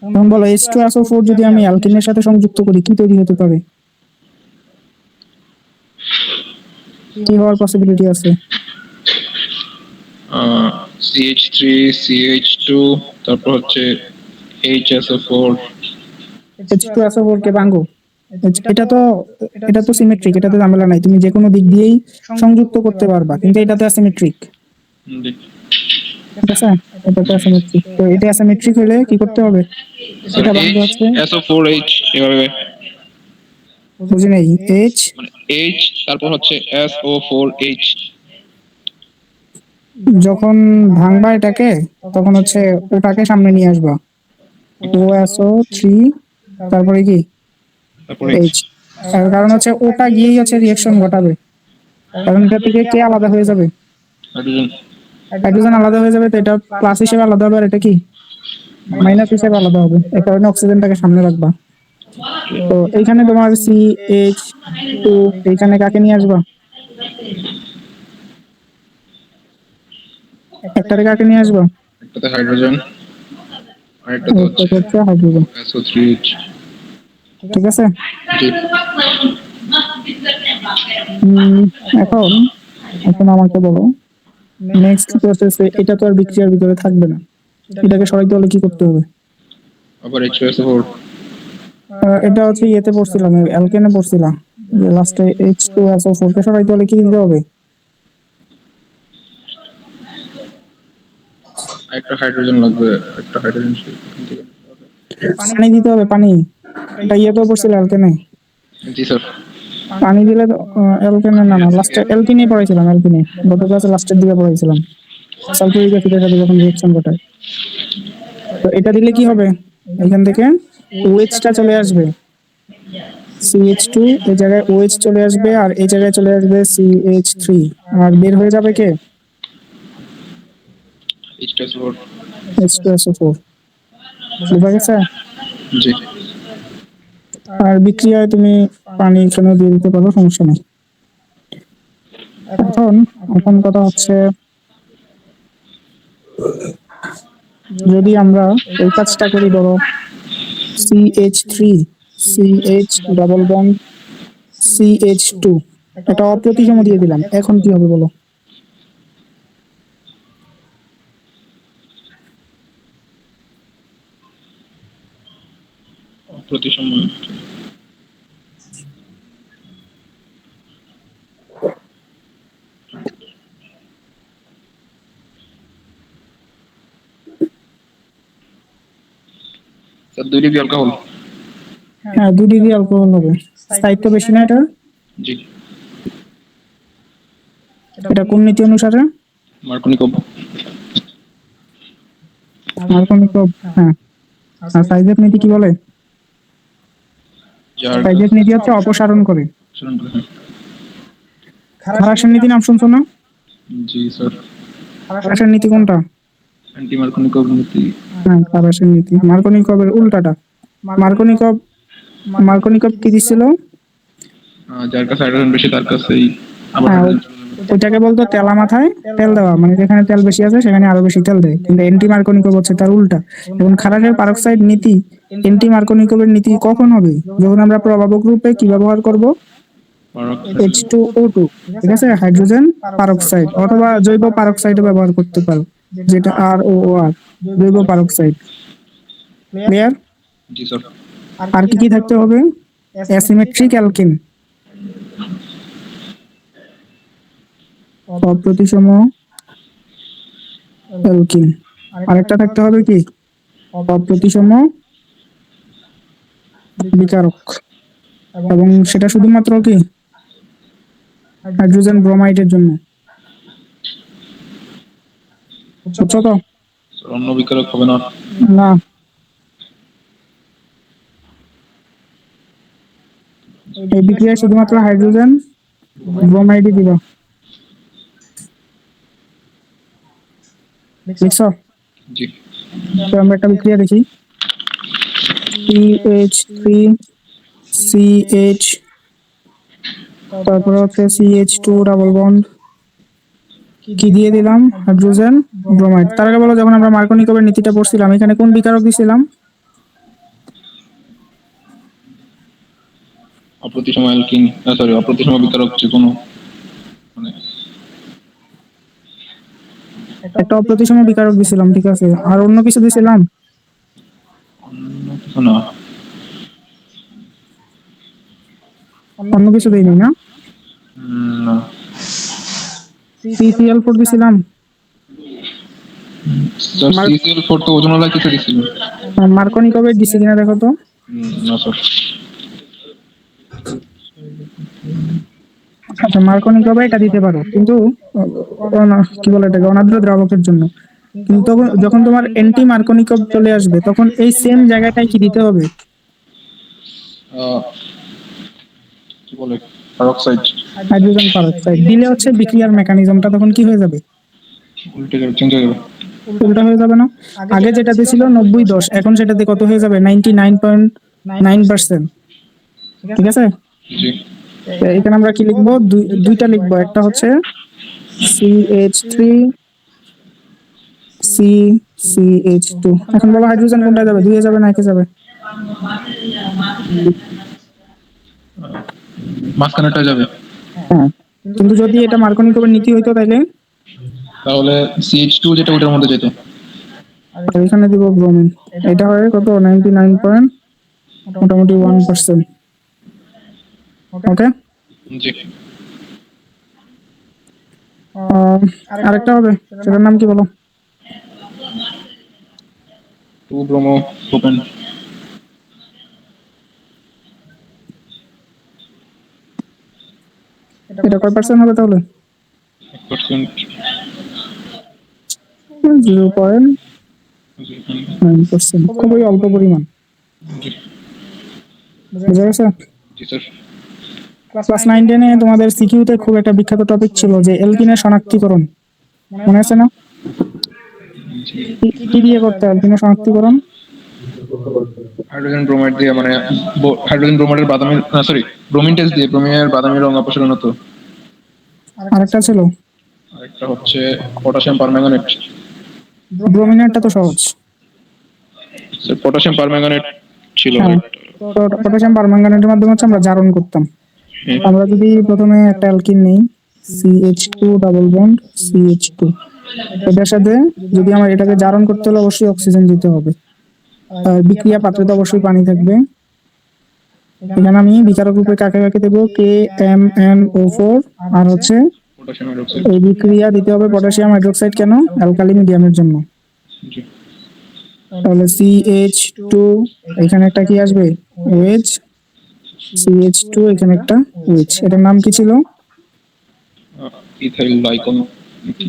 এখন বলো H2SO4 যদি আমি অ্যালকিনের সাথে সংযুক্ত করি কি তৈরি হতে পারে? কি হওয়ার পসিবিলিটি আছে? CH3 CH2 তারপর হচ্ছে HSO4। H2SO4 কে ভাঙো। এটা তো সিমেট্রিক, এটাতে ঝামেলা নাই, তুমি যে কোনো দিক দিয়েই সংযুক্ত করতে পারবা, কিন্তু এটাতে অ্যাসিমেট্রিক। জি ঠিক আছে, এটাতে অ্যাসিমেট্রিক। তো এটা অ্যাসিমেট্রিক হলে কি করতে হবে? স্যার এটা ভাঙতে হচ্ছে, HSO4H এভাবে বুঝি নাই। H মানে H তারপর হচ্ছে SO4H। যখন ভাঙবা এটাকে তখন হচ্ছে ওটাকে সামনে নিয়ে আসবা, OSO3, তারপরে কি তারপরে H। কারণ হচ্ছে ওটা গিয়েই হচ্ছে রিঅ্যাকশন ঘটাবে, কারণ এটা থেকে কে আলাদা হয়ে যাবে? হাইড্রোজেন। হাইড্রোজেন আলাদা হয়ে যাবে, তো এটা প্লাস হিসেবে আলাদা হবে, আর এটা কি মাইনাস হিসেবে আলাদা হবে। এই কারণে অক্সিজেনটাকে সামনে রাখবা। তো এইখানে তোমার CH2, এইখানে কাকে নিয়ে আসবা? একটারে কাকে নিয়ে আসবা? একটাতে হাইড্রোজেন আরেকটাতে একটা হচ্ছে হচ্ছে হাইড্রোজেন। SO3H। ঠিক আছে। জি উম, এখন এখন আমাকে বলো, নেক্সট প্রসেসে এটা তো আর বিক্রিয়ার ভিতরে থাকবে না, এটাকে সরাইতে হলে কি করতে হবে? আবার H2SO4। এটা হচ্ছে ইয়েতে পড়ছিলাম, অ্যালকেনে পড়ছিলাম যে লাস্টে H2SO4 কে সরাইতে হলে কি দিতে হবে? একটা হাইড্রোজেন লাগবে, একটা হাইড্রোজেন এখান থেকে। পানি দিতে হবে, পানি। এটা ইয়েতেও পড়ছিল অ্যালকেনে। জি স্যার। পানি দিলে অ্যালকেনে না, লাস্টে অ্যালকিনে পড়াইছিলাম, অ্যালকিনে গত ক্লাসে লাস্টের দিকে পড়াইছিলাম। সালফিউরিক অ্যাসিডের সাথে যখন রিঅ্যাকশন ঘটায়। তো এটা দিলে কি হবে, এখান থেকে OH টা চলে আসবে, CH2 এই জায়গায় OH চলে আসবে, আর এই জায়গায় চলে আসবে CH3, আর বের হয়ে যাবে কে, H2SO4। H2SO4। বুঝা গেছে? জি। আর বিক্রিয়ায় তুমি পানি এখানে দিয়ে দিতে পারো, সমস্যা নেই। এখন এখন কথা হচ্ছে, যদি আমরা এই কাজটা করি, ধরো CH3 CH double bond CH2, একটা অপ্রতিসম দিয়ে দিলাম, এখন কি হবে বলো? প্রতিসম। Sir 2 degree alcohol. হ্যাঁ, 2 ডিগ্রি অ্যালকোহল হবে। স্থায়িত্ব বেশি না এটা? জি। এটা কোন নীতি অনুসারে? মার্কনিকভ। মার্কনিকভ, হ্যাঁ। আর সাইজের নীতি কি বলে? যার সাইজের নীতি হচ্ছে অপসারণ করে। শুনুন তো, হ্যাঁ। খারাসের নীতি নাম শুনছো না? জি স্যার। খারাসের নীতি কোনটা? অ্যান্টি মার্কনিকভ নীতি। হ্যাঁ, খারাসের নীতি। মার্কনিকভের উল্টাটা। মার্কনিকভ মার্কনিকভ কি দিছিল? যার কাছে হাইড্রোজেন বেশি তার কাছেই আবার হ্যাঁ, হাইড্রোজেন। ওইটাকে বলতো তেলা মাথায় তেল দেওয়া, মানে যেখানে তেল বেশি আছে সেখানে আরো বেশি তেল দেয়। কিন্তু অ্যান্টি মার্কনিকভ হচ্ছে তার উল্টা। এবং খারাসের পারক্সাইড নীতি, অ্যান্টি মার্কনিকভের নীতি কখন হবে? যখন আমরা প্রভাবক রূপে কি ব্যবহার করব? H2O2, ঠিক আছে, হাইড্রোজেন পারক্সাইড, অথবা জৈব পারক্সাইডও ব্যবহার করতে পারো, যেটা ROOR, জৈব পারক্সাইড। ক্লিয়ার? জি স্যার। আর কি কি থাকতে হবে? অ্যাসিমেট্রিক অ্যালকিন, অপ্রতিসম অ্যালকিন। আরেকটা থাকতে হবে কি? অপ্রতিসম বিকারক। এবং সেটা শুধুমাত্র কি হাইড্রোজেন ব্রোমাইডের জন্য। বুঝছো তো? স্যার অন্য বিকারক হবে না? না, এই বিক্রিয়ায় শুধুমাত্র হাইড্রোজেন ব্রোমাইডই দিবা। দেখছো? জি। তো আমরা একটা বিক্রিয়া দেখি, CH3 CH, তারপরে হচ্ছে CH2 ডাবল বন্ড, কি দিয়ে দিলাম? Hydrogen bromide. তার আগে বলো, যখন আমরা মার্কনিকভের নীতিটা পড়ছিলাম এখানে কোন বিকারক দিছিলাম? অপ্রতিসম অ্যালকিন, সরি অপ্রতিসম বিকারক যে কোনো, মানে একটা অপ্রতিসম বিকারক দিছিলাম, ঠিক আছে, আর অন্য কিছু দিছিলাম? অন্য কিছু না। অন্য কিছু দিইনি না? না। CCl4 দিছিলাম? স্যার CCl4 তো ওজনওয়ালা কিছু দিছিল। মার্কনিকভের দিছি কিনা দেখো তো। না স্যার। আচ্ছা, মার্কনিকভে এটা দিতে পারো, কিন্তু কি বলে এটাকে, অনাদ্র দ্রাবকের জন্য। কিন্তু তখন যখন তোমার অ্যান্টি মার্কনিকভ চলে আসবে, তখন এই সেম জায়গাটায় কি দিতে হবে? আহ, কি বলে, পারক্সাইড। হাইড্রোজেন পারক্সাইড দিলে হচ্ছে বিক্রিয়ার মেকানিজমটা তখন কি হয়ে যাবে? উল্টে যাবে, চেঞ্জ হয়ে যাবে। উল্টা হয়ে যাবে না? আগে যেটাতে ছিল 90-10, এখন সেটাতে কত হয়ে যাবে? 99.9%। ঠিক আছে? জি। তো এখানে আমরা কি লিখবো? দুইটা লিখবো, একটা হচ্ছে CH3 CH2। এখন বলো হাইড্রোজেন কোনটা যাবে, 2 এ যাবে না 1 এ যাবে? মাঝখানেটা যাবে। হ্যাঁ, কিন্তু যদি এটা মার্কনিকভের নীতি হইতো তাইলে তাহলে CH2 যেটা ওটার মধ্যে যেত। আর এখানে দিব ব্রোমিন। এটা হয় কত? 99 পয়েন্ট, মোটামুটি 1%। ওকে। জি। আরেকটা হবে, সেটার নাম কি বলো? 2 ব্রোমো প্রোপেন। এটা কয় পার্সেন্ট হবে তাহলে? 1%। 0.9%, খুবই অল্প পরিমাণ। জি বুঝা গেছে? জি স্যার। ক্লাস 9-10-এ তোমাদের সিকিউতে খুব একটা বিখ্যাত টপিক ছিল যে অ্যালকিনের শনাক্তিকরণ, মনে আছে না? জি কি দিয়ে করতে হয় অ্যালকিনের শনাক্তিকরণ? হাইড্রোজেন ব্রোমাইড দিয়ে, মানে হাইড্রোজেন ব্রোমাইডের বাদামি, সরি, ব্রোমিন টেস্ট দিয়ে ব্রোমিনের বাদামি রং অপসারণ হতো। আরেকটা ছিল আরেকটা হচ্ছে পটাশিয়াম পারম্যাঙ্গানেট। ব্রোমিনেরটা তো সহজ। স্যার পটাশিয়াম পারম্যাঙ্গানেট ছিল হ্যাঁ, আরেকটা। তো পটাশিয়াম পারম্যাঙ্গানেটের মাধ্যমে হচ্ছে আমরা জারণ করতাম। হ্যাঁ, আমরা যদি প্রথমে একটা অ্যালকিন নেই, CH2 ডাবল বন্ড CH2, এটার সাথে যদি আমার এটাকে জারণ করতে হলে অবশ্যই অক্সিজেন দিতে হবে। আর বিক্রিয়া পাত্রে তো অবশ্যই পানি থাকবে। এখানে আমি বিকারক রূপে কাকে কাকে দেবো, KMnO4, আর হচ্ছে পটাশিয়াম হাইড্রোক্সাইড। এই বিক্রিয়া দিতে হবে পটাশিয়াম হাইড্রোক্সাইড। কেন? অ্যালকালি মিডিয়ামের জন্য। জি তাহলে CH2, এখানে একটা কি আসবে, OH, CH2, এখানে একটা OH। এটার নাম কি ছিল? Ethyl glycol.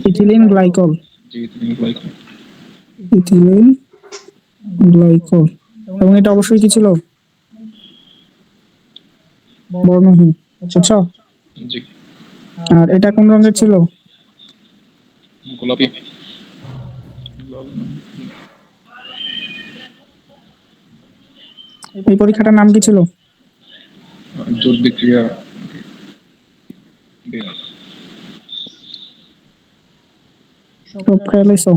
Ethylene glycol. জি ইথাইল গ্লাইকল। Ethylene glycol. এবং এটা অবশ্যই কি ছিল, বর্ণহীন, বুঝছো? জি আর এটা কোন রঙের ছিল? গোলাপি। এই পরীক্ষাটার নাম কি ছিল? জোট বিক্রিয়া। সব খেয়াল হইছো?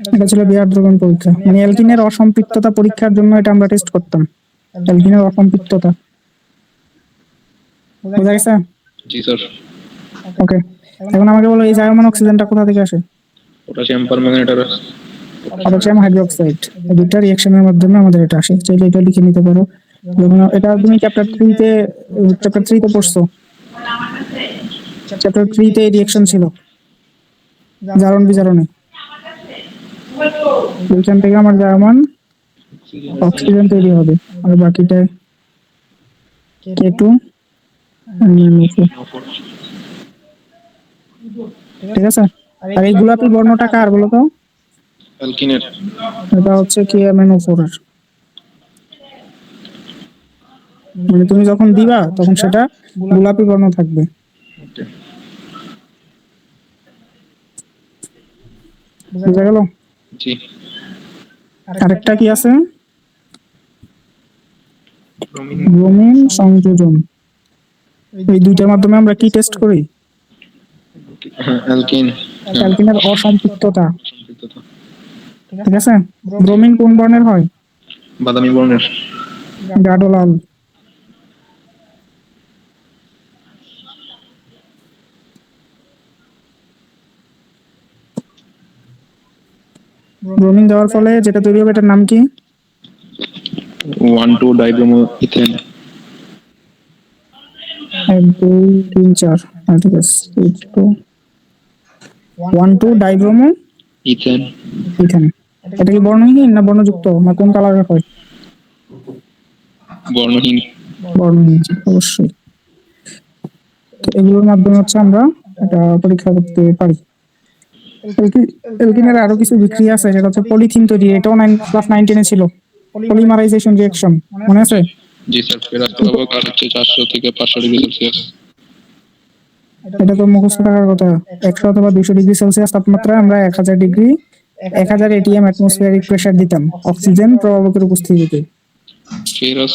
এটা ছিল বিয়ার দ্রবণ পরীক্ষা, মানে অ্যালকিনের অসম্পৃক্ততা পরীক্ষার জন্য এটা আমরা টেস্ট করতাম, অ্যালকিনের অসম্পৃক্ততা। বুঝা গেছে? জি স্যার। ওকে, এখন আমাকে বলো এই জায়মান অক্সিজেনটা কোথা থেকে আসে? পটাশিয়াম পারম্যাঙ্গানেট আর পটাশিয়াম হাইড্রোক্সাইড, এই দুইটা রিঅ্যাকশনের মাধ্যমে আমাদের এটা আসে। চাইলে এটা লিখে নিতে পারো। যখন এটা তুমি চ্যাপ্টার 3-তে পড়ছো, চ্যাপ্টার 3-তে এই রিঅ্যাকশন ছিল, জারণ বিজারণে। ওইখান থেকে আমার জার্মান অক্সিজেন তৈরি হবে, আর বাকিটা K2 NO4। ঠিক আছে? আর এই গোলাপি বর্ণটা কার বলো তো? অ্যালকিনের। এটা হচ্ছে KMnO4 এর। মানে তুমি যখন দিবা তখন সেটা গোলাপি বর্ণ থাকবে। ওকে বুঝা গেল? জি। আরেকটা কি আছে? ব্রোমিন সংযোজন। এই দুইটার মাধ্যমে আমরা কি টেস্ট করি? অ্যালকিন। অ্যালকিনের অসম্পৃক্ততা। সম্পৃক্ততা। ঠিক আছে? ব্রোমিন কোন বর্ণের হয়? বাদামি বর্ণের। গাঢ় লাল। ব্রোমিন দেওয়ার ফলে যেটা তৈরি হবে এটার নাম কি? 1,2 ডাইব্রোমো ইথেন। 1 2 3 4, হ্যাঁ ঠিক আছে। 1 2 ডাইব্রোমো ইথেন। ইথেন। এটা কি বর্ণহীন না বর্ণযুক্ত, না কোন কালারের হয়? বর্ণহীন। বর্ণহীন, অবশ্যই। তো এগুলোর মাধ্যমে হচ্ছে আমরা এটা পরীক্ষা করতে পারি। অ্যালকিনের আরো কিছু বিক্রিয়া আছে, সেটা হচ্ছে পলিথিন তৈরি। এটাও ক্লাস 9-10-এ ছিল, পলিমারাইজেশন রিঅ্যাকশন, মনে আছে? জি স্যার। ফেরাস প্রভাবক হচ্ছে 400 থেকে 500 ডিগ্রি সেলসিয়াস। এটা তো মুখস্থ থাকার কথা। 100 অথবা 200 ডিগ্রি সেলসিয়াস তাপমাত্রায় আমরা 1000 atm অ্যাটমসফিয়ারিক প্রেসার দিতাম অক্সিজেন প্রভাবকের উপস্থিতিতে। ফেরাস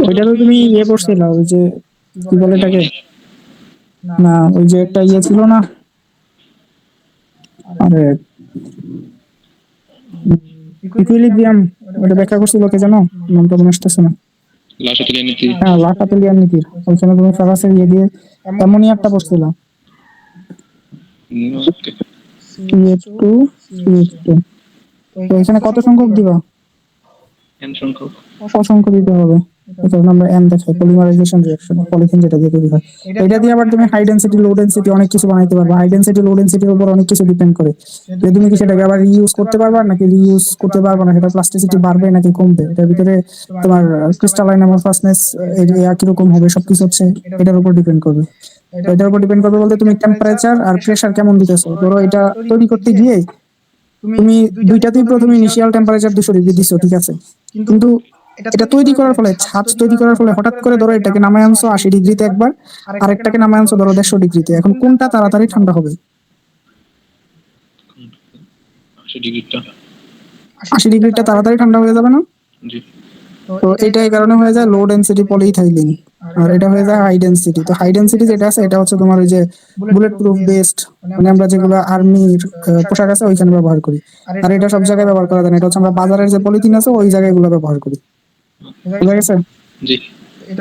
ওইটা তো তুমি পড়ছিলা, ওই যে কি বলে এটাকে, না ওই যে একটা ছিল না, আরে ইকুইলিব্রিয়াম, ওটা ব্যাখ্যা করছিল কে জানো? নামটা মনে আসতেছে না। লাশাতুলিয়া নীতি। হ্যাঁ, লাফাতুলিয়ার নীতির। ওইখানে তুমি ফেরাসের দিয়ে অ্যামোনিয়ামটা পড়ছিলা, ওকে। CH2 CH2। তো এখানে কত সংখ্যক দিবা? এন সংখ্যক। অসংখ্য দিতে হবে। কারণ আমরা এন দেখাই পলিমারাইজেশন রিঅ্যাকশন, পলিথিন যেটা দিয়ে তৈরি হয়। এটা দিয়ে আবার তুমি হাই ডেনসিটি লো ডেনসিটি অনেক কিছু বানাইতে পারবা। হাই ডেনসিটি লো ডেনসিটির উপর অনেক কিছু ডিপেন্ড করে যে তুমি কি সেটাকে আবার রিইউজ করতে পারবা নাকি রিইউজ করতে পারবা না, সেটা প্লাস্টিসিটি বাড়বে নাকি কমবে, এটার ভিতরে তোমার ক্রিস্টালাইন অ্যামরফাসনেস এরিয়া কিরকম হবে, সবকিছু হচ্ছে এটার উপর ডিপেন্ড করবে। এটার উপর ডিপেন্ড করবে বলতে তুমি টেম্পারেচার আর প্রেসার কেমন দিতেছো। ধরো এটা তৈরি করতে গিয়ে তুমি দুইটাতেই প্রথমে ইনিশিয়াল টেম্পারেচার 200 ডিগ্রি দিছো, ঠিক আছে, কিন্তু এটা তৈরি করার ফলে, ছাঁচ তৈরি করার ফলে হঠাৎ করে ধরো এটাকে নামায় আনছো 80 ডিগ্রিতে একবার, আরেকটাকে নামায় আনছো ধরো 150 ডিগ্রিতে। এখন কোনটা তাড়াতাড়ি ঠান্ডা হবে? 80 ডিগ্রিটা। 80 ডিগ্রিটা তাড়াতাড়ি ঠান্ডা হয়ে যাবে না? জি। তো এটা এই কারণে হয়ে যায় লো ডেন্সিটি পলিইথাইলিন, আর এটা হয়ে যায় হাই ডেন্সিটি। তো হাই ডেন্সিটি যেটা আছে এটা হচ্ছে তোমার ওই যে বুলেট প্রুফ বেস্ট, মানে আমরা যেগুলো আর্মির পোশাক আছে ওইখানে ব্যবহার করি। আর এটা সব জায়গায় ব্যবহার করা যায় না, এটা হচ্ছে আমরা বাজারের যে পলিথিন আছে ওই জায়গায় এগুলো ব্যবহার করি। বুঝা গেছে? জি।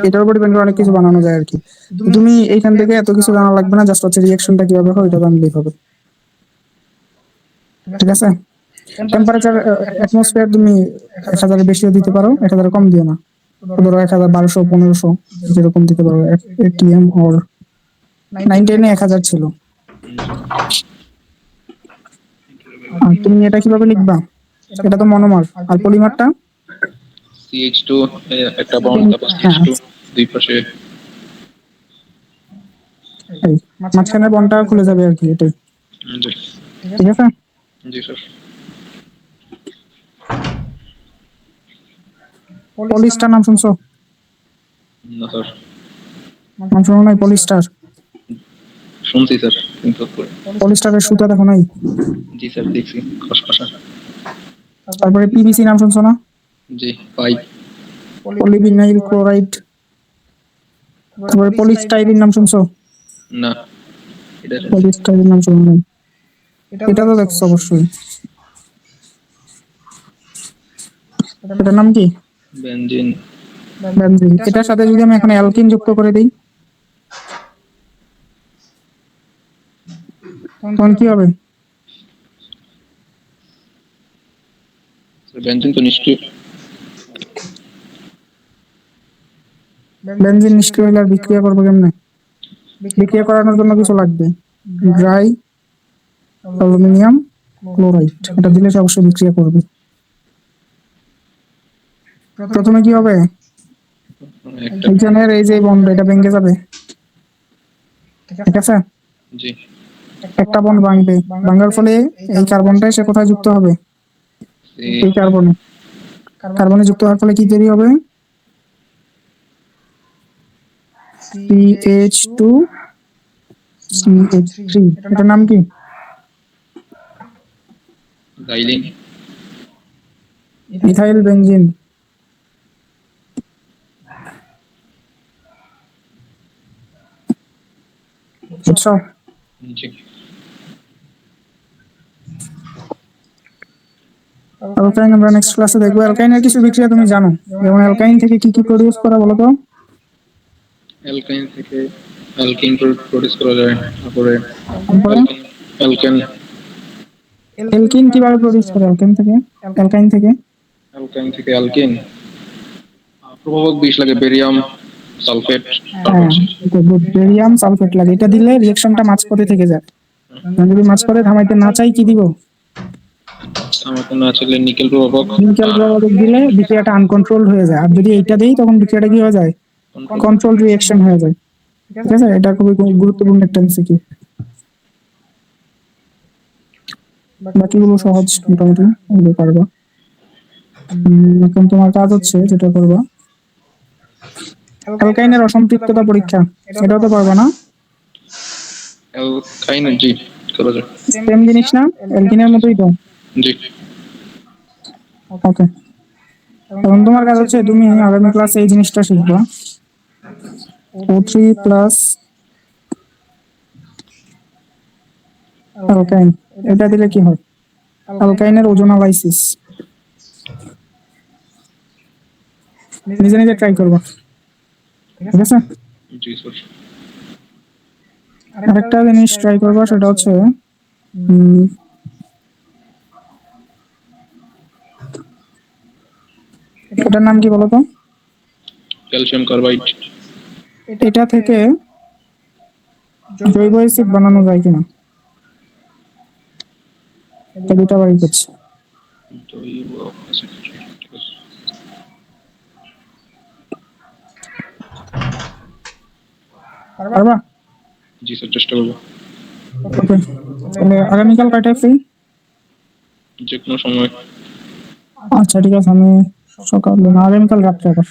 এটার উপর ডিপেন্ড করে অনেক কিছু বানানো যায় আর কি। তো তুমি এইখান থেকে এত কিছু জানা লাগবে না, জাস্ট হচ্ছে রিয়াকশনটা কিভাবে হয় এটা জানলেই হবে, ঠিক আছে? টেম্পারেচার অ্যাটমসফিয়ার তুমি 1000-এর বেশিও দিতে পারো, 1000-এর কম দিও না। ধরো 1000, 1200, 1500 যেরকম দিতে পারো। এটিএম ওর 910-এ 1000 ছিল। আর তুমি এটা কিভাবে লিখবা? এটা তো মনোমার, আর পলিমারটা CH2 একটা বন্ড, তারপর হ্যাঁ, CH2 দুই পাশে। এই মাঝখানের বন্ডটা খুলে যাবে আর কি, এটাই, জি। ঠিক আছে? জি স্যার। পলিস্টার নাম শুনছো? না স্যার। নাম শোনো নাই? পলিস্টার, শুনছি স্যার, কিন্তু পলিস্টারের সুতা দেখো নাই? জি স্যার দেখছি, খসখসা। তারপরে পিভিসি নাম শুনছো না? জি। পাইপ। Polyvinyl chloride. তারপরে পলিস্টাইরিন নাম শুনছো? না, এটা শুনছি। পলিস্টাইরিন নাম শোনো নাই? এটা তো দেখছো অবশ্যই। এটার নাম কি? বেনজিন। বেনজিন। এটার সাথে যদি আমি এখন অ্যালকিন যুক্ত করে দিই তখন কি হবে? বেনজিন তো নিশ্চয়ই। বেনজিন নিষ্ক্রিয় হলে আর বিক্রিয়া করবো কেমনে? বিক্রিয়া করানোর জন্য কিছু লাগবে, ড্রাই অ্যালুমিনিয়াম ক্লোরাইড। এটা দিলে সে অবশ্যই বিক্রিয়া করবে। প্রথমে কি হবে? একটা। এইখানের এই যে বন্ড, এটা ভেঙে যাবে, ঠিক আছে? জি। একটা বন্ড ভাঙবে, ভাঙার ফলে এই কার্বনটা এসে কোথায় যুক্ত হবে? এই কার্বনে। কার্বনে যুক্ত হওয়ার ফলে কি তৈরি হবে? CH2 CH3। এটার নাম কি? গাইলিন। Ethyl benzene. বুঝছো? জি। অ্যালকাইন আমরা নেক্সট ক্লাসে দেখবো। অ্যালকাইনের কিছু বিক্রিয়া তুমি জানো? যেমন অ্যালকাইন থেকে কি কি প্রডিউস করা বলো তো? অ্যালকাইন থেকে অ্যালকিন প্রডিউস করা যায়। তারপরে তারপরে অ্যালকেন। অ্যালকিন কিভাবে প্রডিউস করে অ্যালকাইন থেকে? অ্যালকাইন থেকে অ্যালকাইন থেকে অ্যালকিন প্রভাবক বিষ লাগে, বেরিয়াম সালফেট। হ্যাঁ, বেরিয়াম সালফেট লাগে। এটা দিলে রিঅ্যাকশনটা মাঝপথে থেকে যায়। যদি মাঝপথে থামাইতে না চাই কি দিব? আমাকে না চাইলে নিকেল প্রভাবক। নিকেল প্রভাবক দিলে বিক্রিয়াটা আনকন্ট্রোলড হয়ে যায়। আর যদি এইটা দেই তখন বিক্রিয়াটা কি হয়ে যায়? কন্ট্রোল রিঅ্যাকশন হয়ে যায়, ঠিক আছে? এটা খুবই গুরুত্বপূর্ণ একটা এমসিকিউ। বাকিগুলো সহজ মোটামুটি, এগুলো পারবা। এখন তোমার কাজ হচ্ছে যেটা করবা, অ্যালকাইনের অসম্পৃক্ততা পরীক্ষা। এটাও তো পারবা না? অ্যালকাইন, জি করা যায়। সেম জিনিস না? অ্যালকিনের মতোই তো। জি। ওকে, এখন তোমার কাজ হচ্ছে তুমি আগামী ক্লাসে এই জিনিসটা শিখবা। O3 প্লাস অ্যালকাইন, এটা দিলে কি হয়? অ্যালকাইনের ওজোনালাইসিস। নিজে নিজে ট্রাই করবা, ঠিক আছে? জি স্যার। আরেকটা জিনিস ট্রাই করবা, সেটা হচ্ছে উম, এটার নাম কি বলতো? Calcium carbide. এটা থেকে জৈব অ্যাসিড বানানো যায় কিনা, এটা দুটা বাড়ি করছে। জৈব অ্যাসিড, ঠিক আছে। পারবা? জি স্যার, চেষ্টা করবো। ওকে, তাহলে আগামীকাল কয়টায় ফ্রি? যে কোনো সময়। আচ্ছা ঠিক আছে, আমি সকালে না, আগামীকাল রাত্রে আবার।